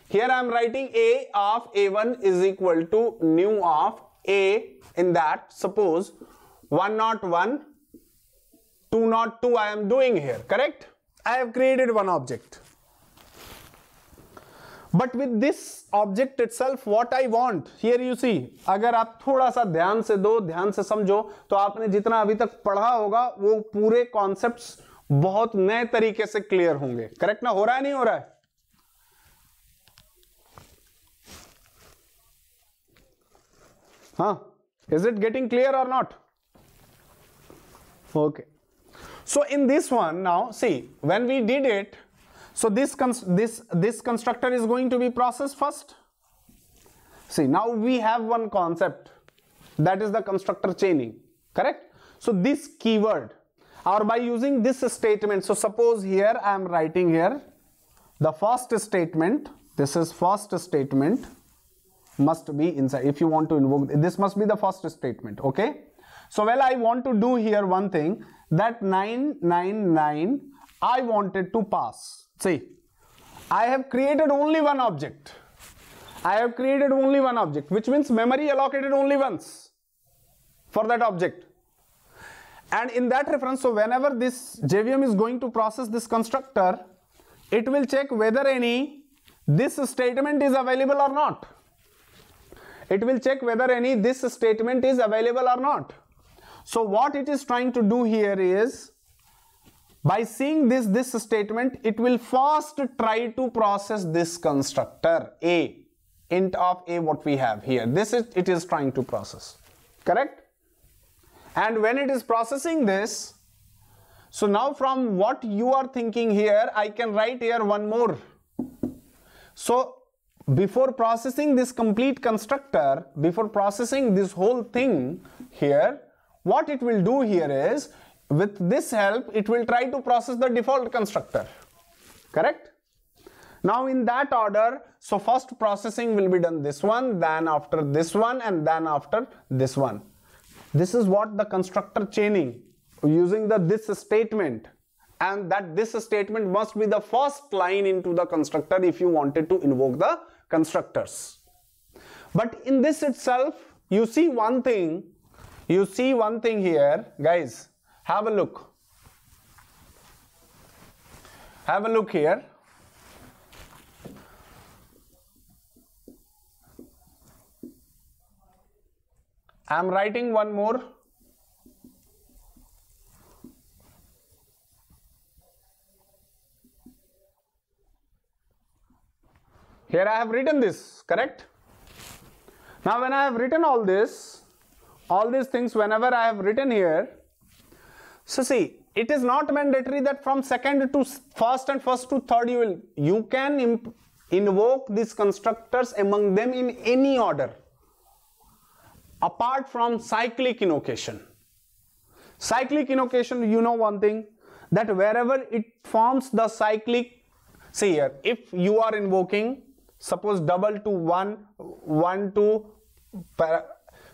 here I am writing A of A1 is equal to new of A, in that suppose 101 202 I am doing here, correct? I have created one object. But with this object itself, what I want, here you see, अगर आप थोड़ा सा ध्यान से दो, ध्यान से समझो, तो आपने जितना अभी तक पढ़ा होगा वो पूरे कॉन्सेप्ट्स बहुत नए तरीके से क्लियर होंगे, करेक्ट ना? हो रहा है नहीं हो रहा है? हाँ, is it getting clear or not? Okay. So in this one now, see, when we did it, so this constructor is going to be processed first. See, now we have one concept, that is the constructor chaining, correct? So this keyword, or by using this statement, so suppose here I am writing here the first statement, this is first statement must be inside. If you want to invoke, this must be the first statement, okay? So well, I want to do here one thing, that 999 I wanted to pass. See, I have created only one object. I have created only one object, which means memory allocated only once for that object. And in that reference, so whenever this JVM is going to process this constructor, it will check whether this statement is available or not. It will check whether this statement is available or not. So what it is trying to do here is, by seeing this statement, it will first try to process this constructor A, int of A, what we have here. This is it is trying to process, correct? And when it is processing this, so now from what you are thinking here, I can write here one more. So before processing this complete constructor, before processing this whole thing here, what it will do here is, with this help, it will try to process the default constructor, correct? Now in that order, so first processing will be done this one, then after this one, and then after this one. This is what the constructor chaining, using the this statement, and that this statement must be the first line into the constructor if you wanted to invoke the constructors. But in this itself, you see one thing here, guys. Have a look. Have a look here. I am writing one more. Here I have written this, correct? Now when I have written all these things, whenever I have written here, so see, it is not mandatory that from second to first and first to third you can invoke these constructors among them in any order, apart from cyclic invocation. Cyclic invocation, you know one thing, that wherever it forms the cyclic, see here, if you are invoking, suppose double to 1, 1 to,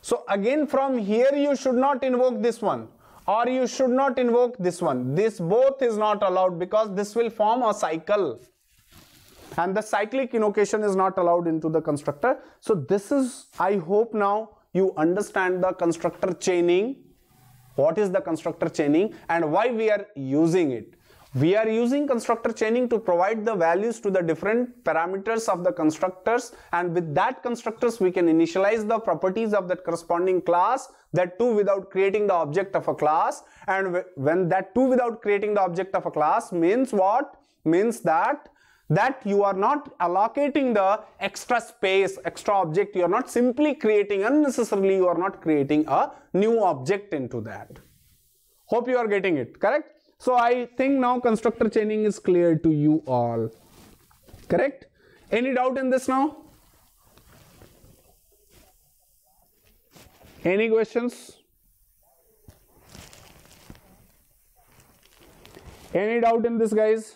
so again from here you should not invoke this one, or you should not invoke this one. This both is not allowed, because this will form a cycle, and the cyclic invocation is not allowed into the constructor. So this is, I hope now you understand the constructor chaining. What is the constructor chaining and why we are using it? We are using constructor chaining to provide the values to the different parameters of the constructors, and with that constructors we can initialize the properties of that corresponding class, that too without creating the object of a class. And when that too without creating the object of a class means what? Means that you are not allocating the extra space, extra object. You are not simply creating unnecessarily, you are not creating a new object into that. Hope you are getting it, correct? So I think now constructor chaining is clear to you all, correct? Any doubt in this now? Any questions? Any doubt in this, guys?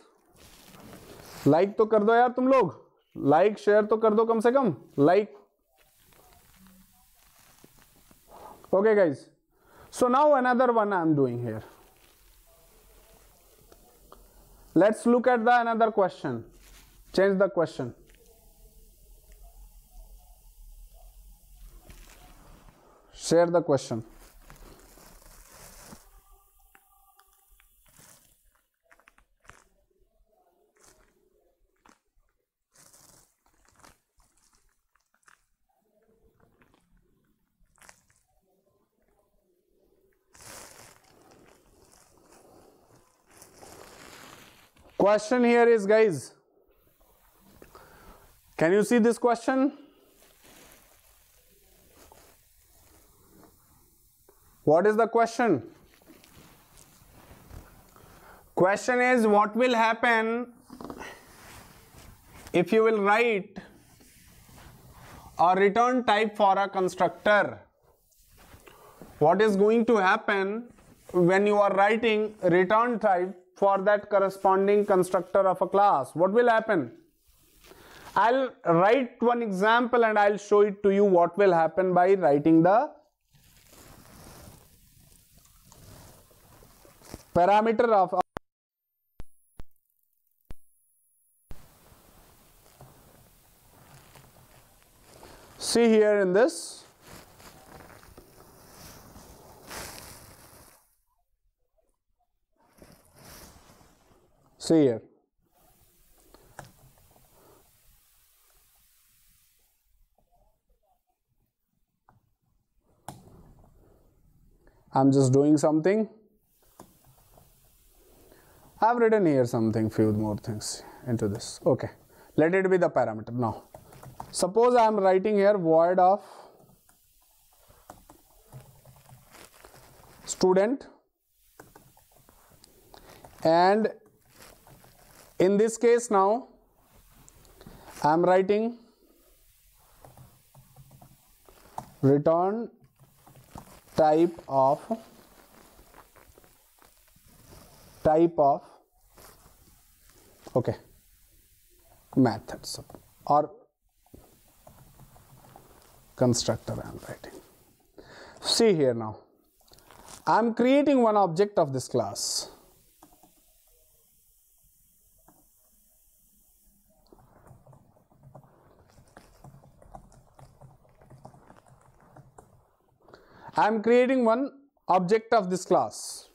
Like तो कर दो यार तुम लोग, like share तो कर दो कम से कम, like. Okay guys, so now another one I am doing here. Let's look at the another question. Change the question. Share the question. Question here is, guys, can you see this question? What is the question? Question is, what will happen if you will write a return type for a constructor? What is going to happen when you are writing return type for that corresponding constructor of a class? What will happen? I'll write one example and I'll show it to you what will happen by writing the parameter of see here in this. See here. I'm just doing something. I've written here something, few more things into this. Okay, let it be the parameter. Now, suppose I am writing here void of student, and in this case now I am writing return type of okay methods or constructor I am writing. See here now, I am creating one object of this class. I am creating one object of this class.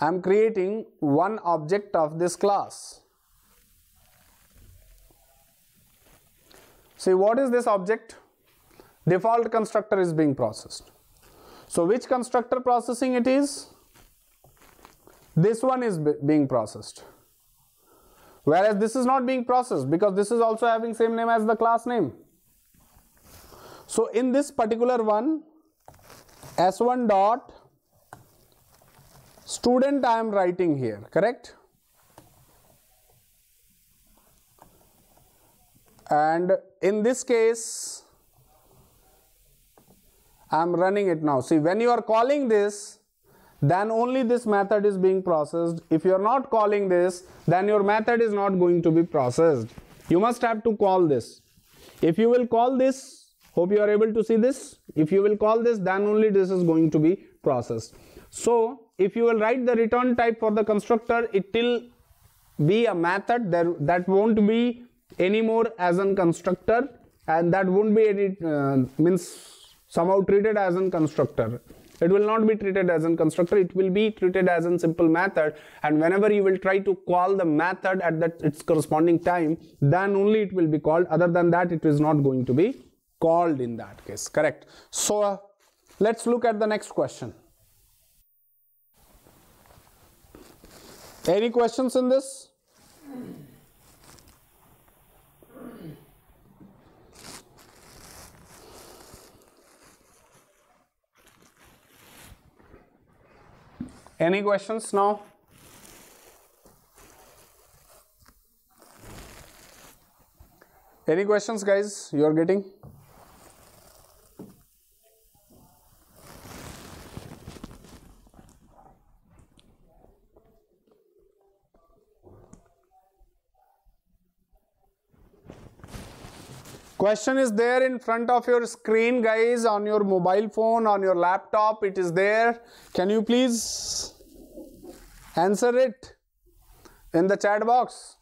I am creating one object of this class. See, what is this object? Default constructor is being processed. So which constructor processing it is? This one is being processed. Whereas this is not being processed because this is also having same name as the class name. So in this particular one, s1 dot student I am writing here, correct? And in this case, I am running it now. See, when you are calling this, then only this method is being processed. If you are not calling this, then your method is not going to be processed. You must have to call this. If you will call this, hope you are able to see this. If you will call this, then only this is going to be processed. So if you will write the return type for the constructor, it will be a method that won't be anymore as a constructor, and that won't be any somehow treated as a constructor. It will not be treated as a constructor, it will be treated as a simple method, and whenever you will try to call the method at its corresponding time, then only it will be called. Other than that, it is not going to be called in that case, correct? So let's look at the next question. Any questions in this? Any questions now? Any questions, guys, you are getting? Question is there in front of your screen, guys, on your mobile phone, on your laptop, it is there. Can you please answer it in the chat box?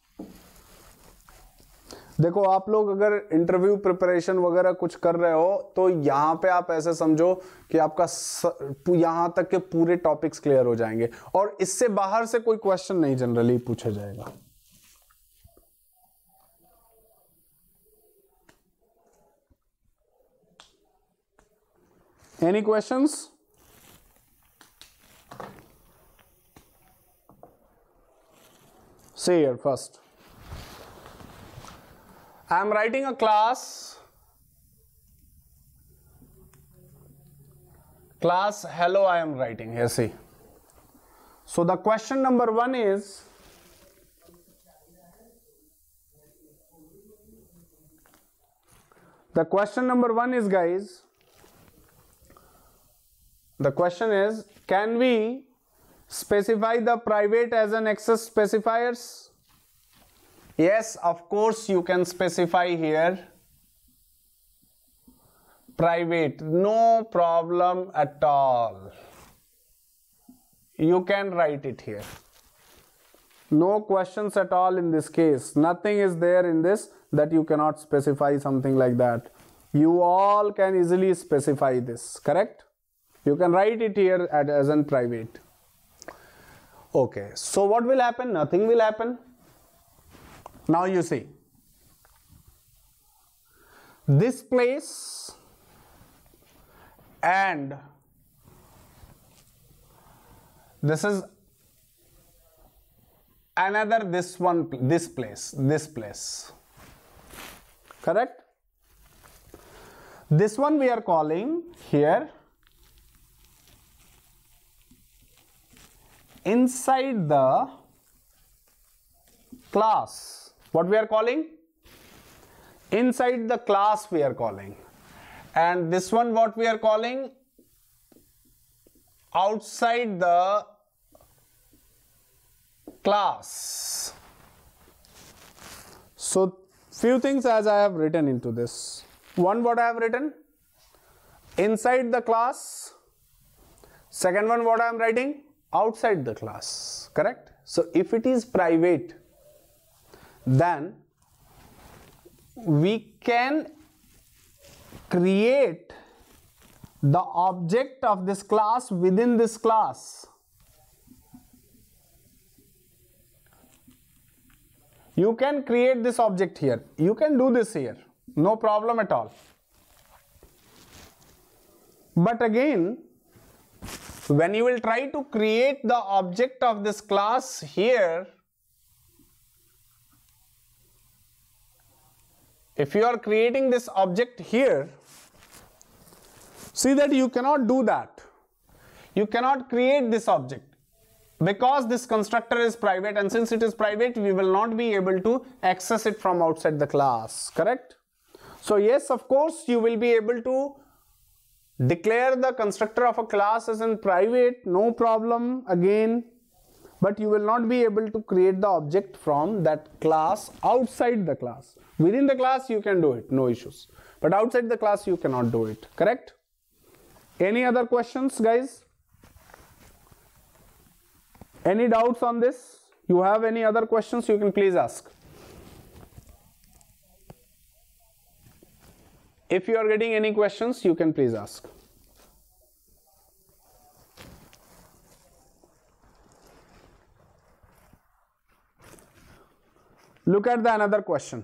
देखो, आप लोग अगर interview preparation वगैरह कुछ कर रहे हो तो यहाँ पे आप ऐसे समझो कि आपका यहाँ तक के पूरे टॉपिक्स क्लियर हो जाएंगे और इससे बाहर से कोई क्वेश्चन नहीं जनरली पूछा जाएगा. Any questions? See here first. I am writing a class hello I am writing here, see. So the question number 1 is, guys, the question is, can we specify the private as an access specifiers? Yes, of course you can specify here private, no problem at all. You can write it here. No questions at all in this case. Nothing is there in this that you cannot specify something like that. You all can easily specify this, correct? You can write it here as in private. Okay, so what will happen? Nothing will happen. Now you see, this place and this is another this place, correct? This one we are calling here inside the class. What we are calling? Inside the class we are calling. And this one what we are calling? Outside the class. So few things as I have written into this. One, what I have written? Inside the class. Second one, what I am writing? Outside the class, correct? So if it is private, then we can create the object of this class within this class. You can create this object here. You can do this here. No problem at all. But again, when you will try to create the object of this class here, if you are creating this object here, see that you cannot do that. You cannot create this object because this constructor is private, and since it is private, we will not be able to access it from outside the class, correct? So yes, of course, you will be able to declare the constructor of a class as in private, no problem again, but you will not be able to create the object from that class outside the class. Within the class you can do it, no issues, but outside the class you cannot do it, correct? Any other questions, guys? Any doubts on this? You have any other questions, you can please ask. If you are getting any questions, you can please ask. Look at the another question.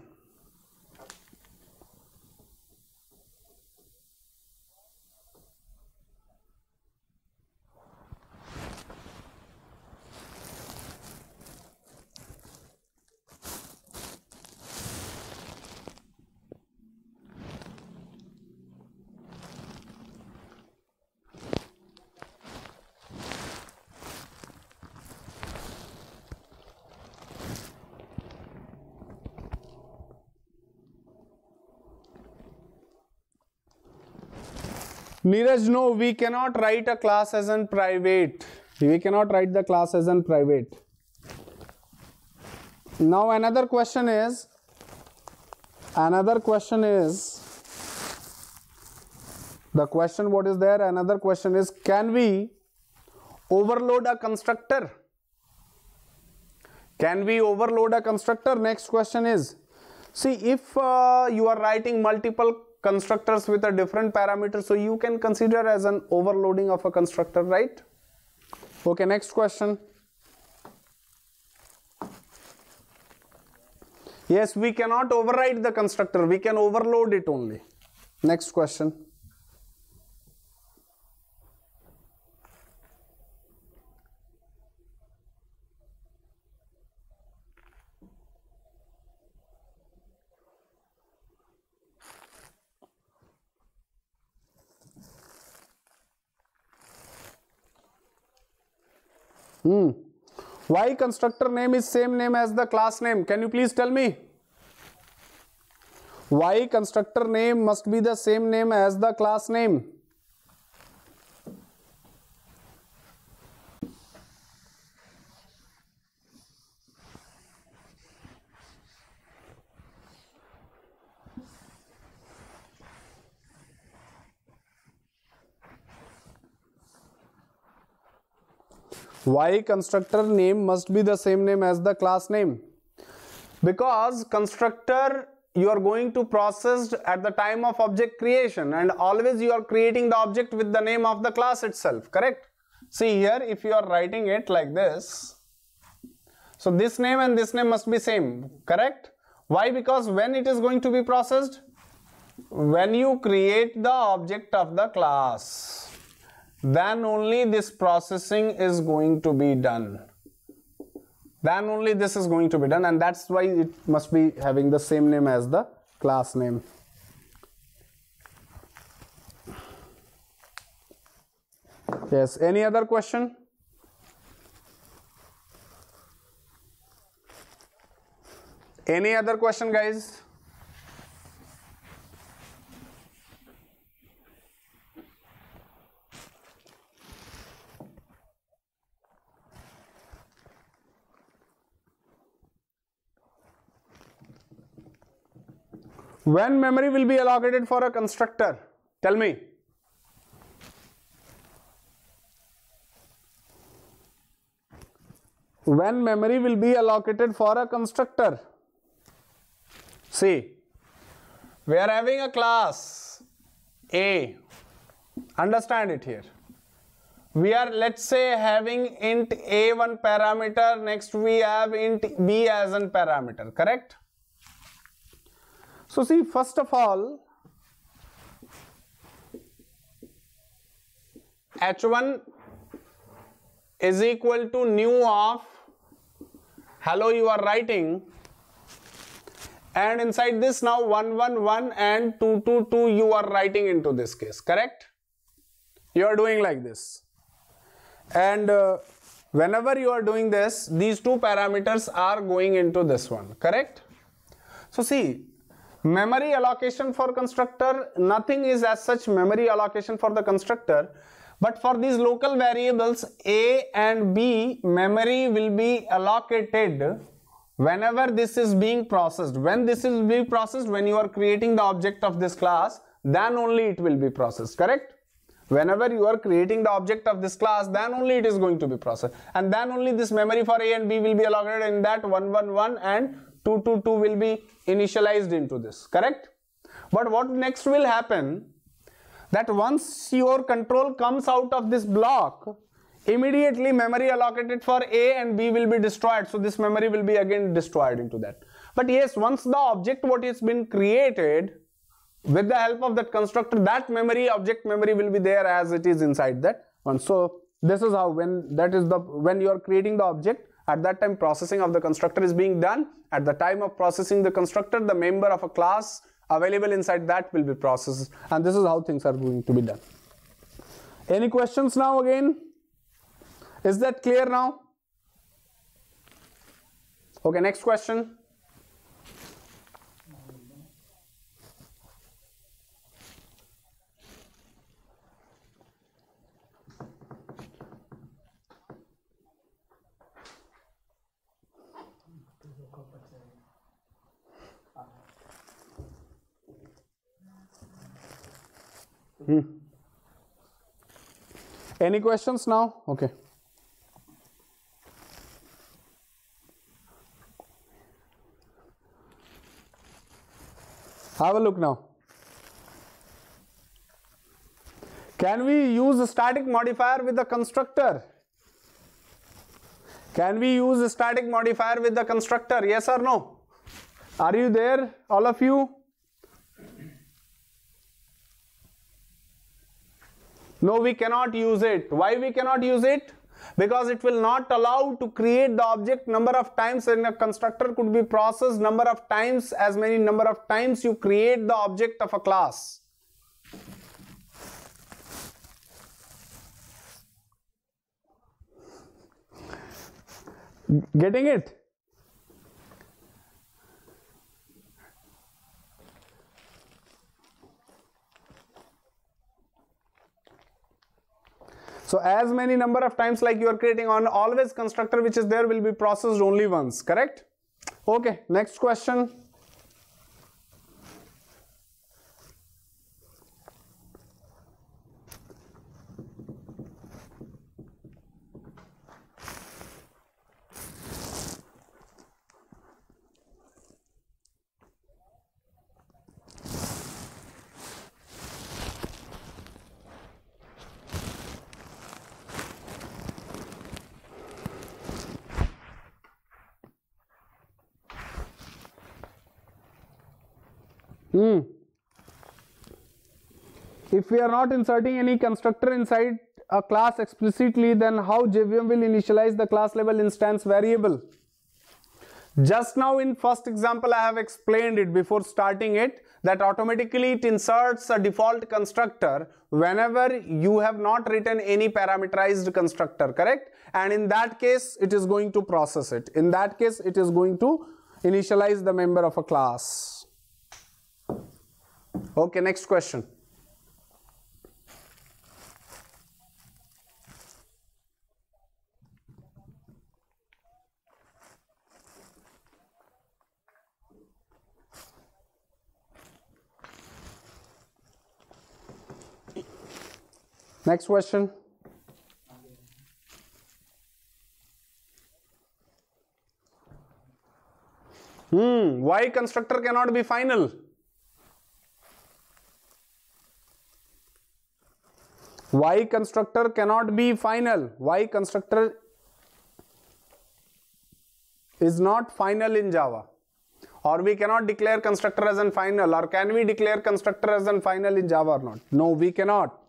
Neeraj, no, we cannot write a class as in private. We cannot write the class as in private. Now another question is, the question what is there? Another question is, can we overload a constructor? Can we overload a constructor? Next question is, see, if you are writing multiple constructors with a different parameter, so you can consider as an overloading of a constructor, right? Okay, next question. Yes, we cannot override the constructor, we can overload it only. Next question. Why constructor name is same name as the class name? Can you please tell me? Why constructor name must be the same name as the class name? Why constructor name must be the same name as the class name? Because constructor you are going to process at the time of object creation, and always you are creating the object with the name of the class itself, correct? See here, if you are writing it like this, so this name and this name must be same, correct? Why? Because when it is going to be processed? When you create the object of the class, then only this processing is going to be done. Then only this is going to be done, and that's why it must be having the same name as the class name. Yes, any other question? Any other question, guys? When memory will be allocated for a constructor? Tell me. When memory will be allocated for a constructor? See, we are having a class A Understand it here. We are, let's say, having int a one parameter, next we have int b as an parameter, correct? So see, first of all, h1 is equal to new of hello you are writing, and inside this now 111 and 222 you are writing into this case, correct? You are doing like this, and whenever you are doing this, these two parameters are going into this one, correct? So see, memory allocation for constructor, nothing is as such memory allocation for the constructor, but for these local variables a and b, memory will be allocated whenever this is being processed. When this is being processed, when you are creating the object of this class, then only it will be processed, correct? Whenever you are creating the object of this class, then only it is going to be processed, and then only this memory for a and b will be allocated. In that 111 and 222 will be initialized into this, correct? But what next will happen, that once your control comes out of this block, immediately memory allocated for a and b will be destroyed, so this memory will be again destroyed into that. But yes, once the object what has been created with the help of that constructor, that memory, object memory, will be there as it is inside that one. So this is how, when you are creating the object, at that time processing of the constructor is being done. At the time of processing the constructor, the member of a class available inside that will be processed, and this is how things are going to be done. Any questions now again? Is that clear now? Okay, next question. Any questions now? Okay. Have a look now. Can we use a static modifier with the constructor? Can we use a static modifier with the constructor? Yes or no? Are you there, all of you? No, we cannot use it. Why we cannot use it? Because it will not allow to create the object number of times, and a constructor could be processed number of times, as many number of times you create the object of a class. Getting it? So as many number of times like you are creating on, always constructor which is there will be processed only once, correct? Okay, next question. If we are not inserting any constructor inside a class explicitly, then how JVM will initialize the class level instance variable? Just now in first example I have explained it before starting it, that automatically it inserts a default constructor whenever you have not written any parameterized constructor, correct? And in that case it is going to process it. In that case it is going to initialize the member of a class. Okay, next question. Next question. Why constructor cannot be final? Why constructor cannot be final? Why constructor is not final in Java? Or we cannot declare constructor as an final, or can we declare constructor as an final in Java or not? No, we cannot.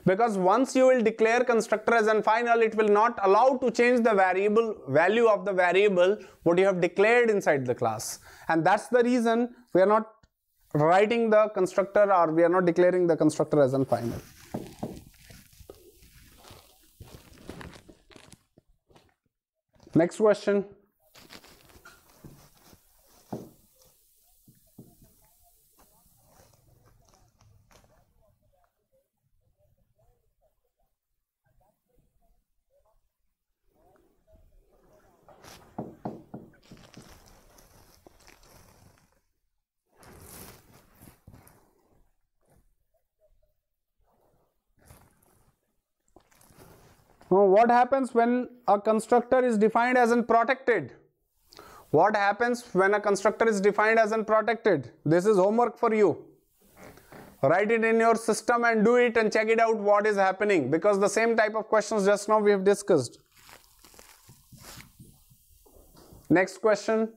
Because once you will declare constructor as an final, it will not allow to change the variable value of the variable what you have declared inside the class. And that's the reason we are not writing the constructor, or we are not declaring the constructor as an final. Next question. Now, what happens when a constructor is defined as unprotected? What happens when a constructor is defined as unprotected? This is homework for you. Write it in your system and do it and check it out what is happening, because the same type of questions just now we have discussed. Next question.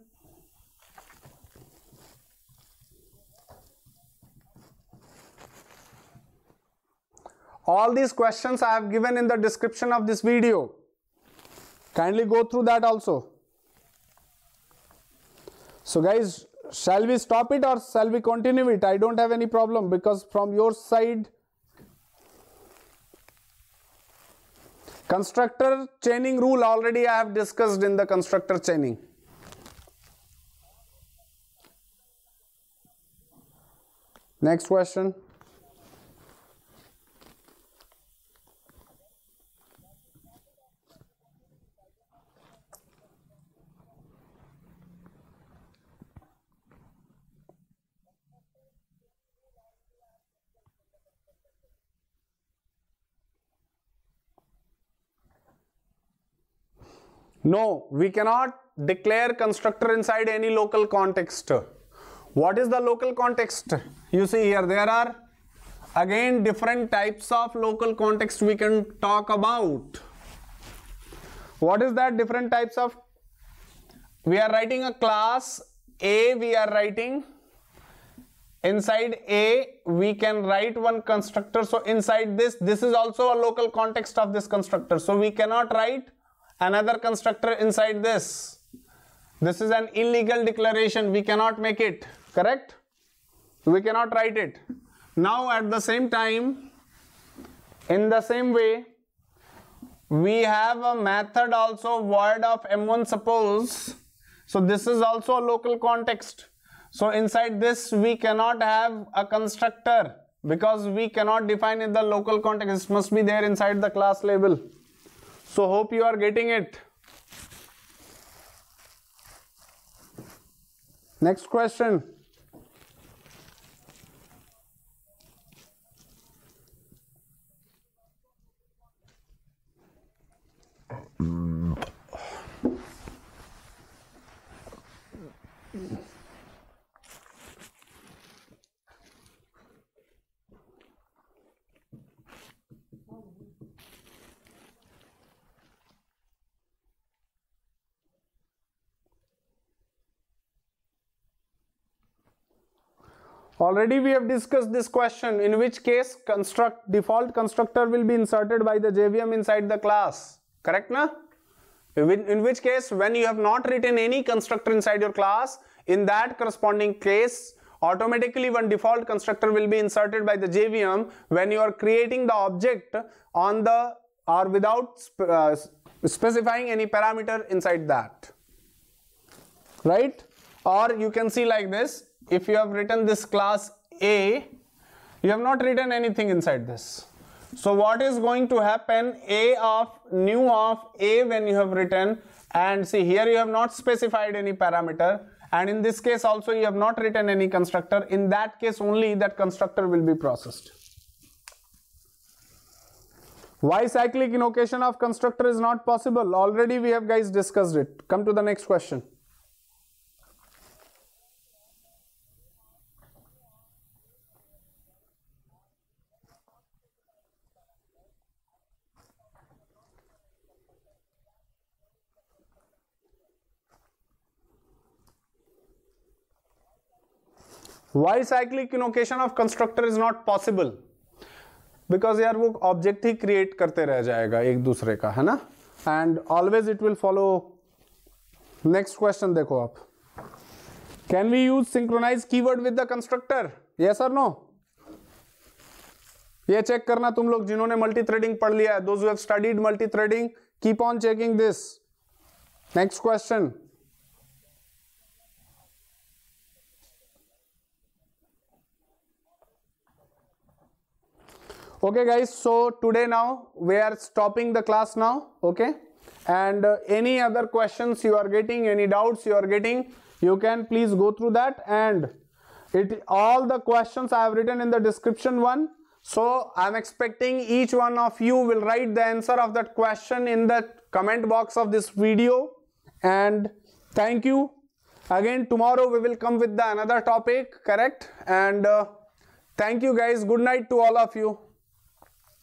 All these questions I have given in the description of this video. Kindly go through that also. So guys, shall we stop it or shall we continue it? I don't have any problem, because from your side, constructor chaining rule already I have discussed in the constructor chaining. Next question. No, we cannot declare constructor inside any local context. What is the local context? You see here, there are again different types of local context we can talk about. What is that different types of? We are writing a class A, we are writing. Inside A, we can write one constructor. So inside this is also a local context of this constructor. So we cannot write another constructor inside this. This is an illegal declaration. We cannot make it. Correct? We cannot write it. Now at the same time, in the same way, we have a method also, void of M1 suppose. So this is also a local context. So inside this we cannot have a constructor, because we cannot define in the local context. It must be there inside the class label. So hope you are getting it. Next question. Already we have discussed this question, in which case default constructor will be inserted by the JVM inside the class. Correct na? In which case, when you have not written any constructor inside your class, in that corresponding case, automatically one default constructor will be inserted by the JVM when you are creating the object on the or without specifying any parameter inside that. Right? Or you can see like this. If you have written this class A, you have not written anything inside this. So what is going to happen? A of new of A when you have written, and see here you have not specified any parameter, and in this case also you have not written any constructor. In that case only that constructor will be processed. Why cyclic invocation of constructor is not possible? Already we have guys discussed it. Come to the next question. Why cyclic invocation of constructor is not possible? Because यार वो object ही create करते रह जाएगा एक दूसरे का, है ना, and always it will follow. Next question देखो आप. Can we use synchronize keyword with the constructor? Yes और नो? ये चेक करना तुम लोग जिन्होंने मल्टी थ्रेडिंग पढ़ लिया है. Those who have studied multi threading, keep on checking this. Next question. Okay guys, so today now we are stopping the class now, okay, and any other questions you are getting, any doubts you are getting, you can please go through that, and all the questions I have written in the description one. So I am expecting each one of you will write the answer of that question in the comment box of this video. And thank you again. Tomorrow we will come with the another topic, correct? And thank you guys. Good night to all of you.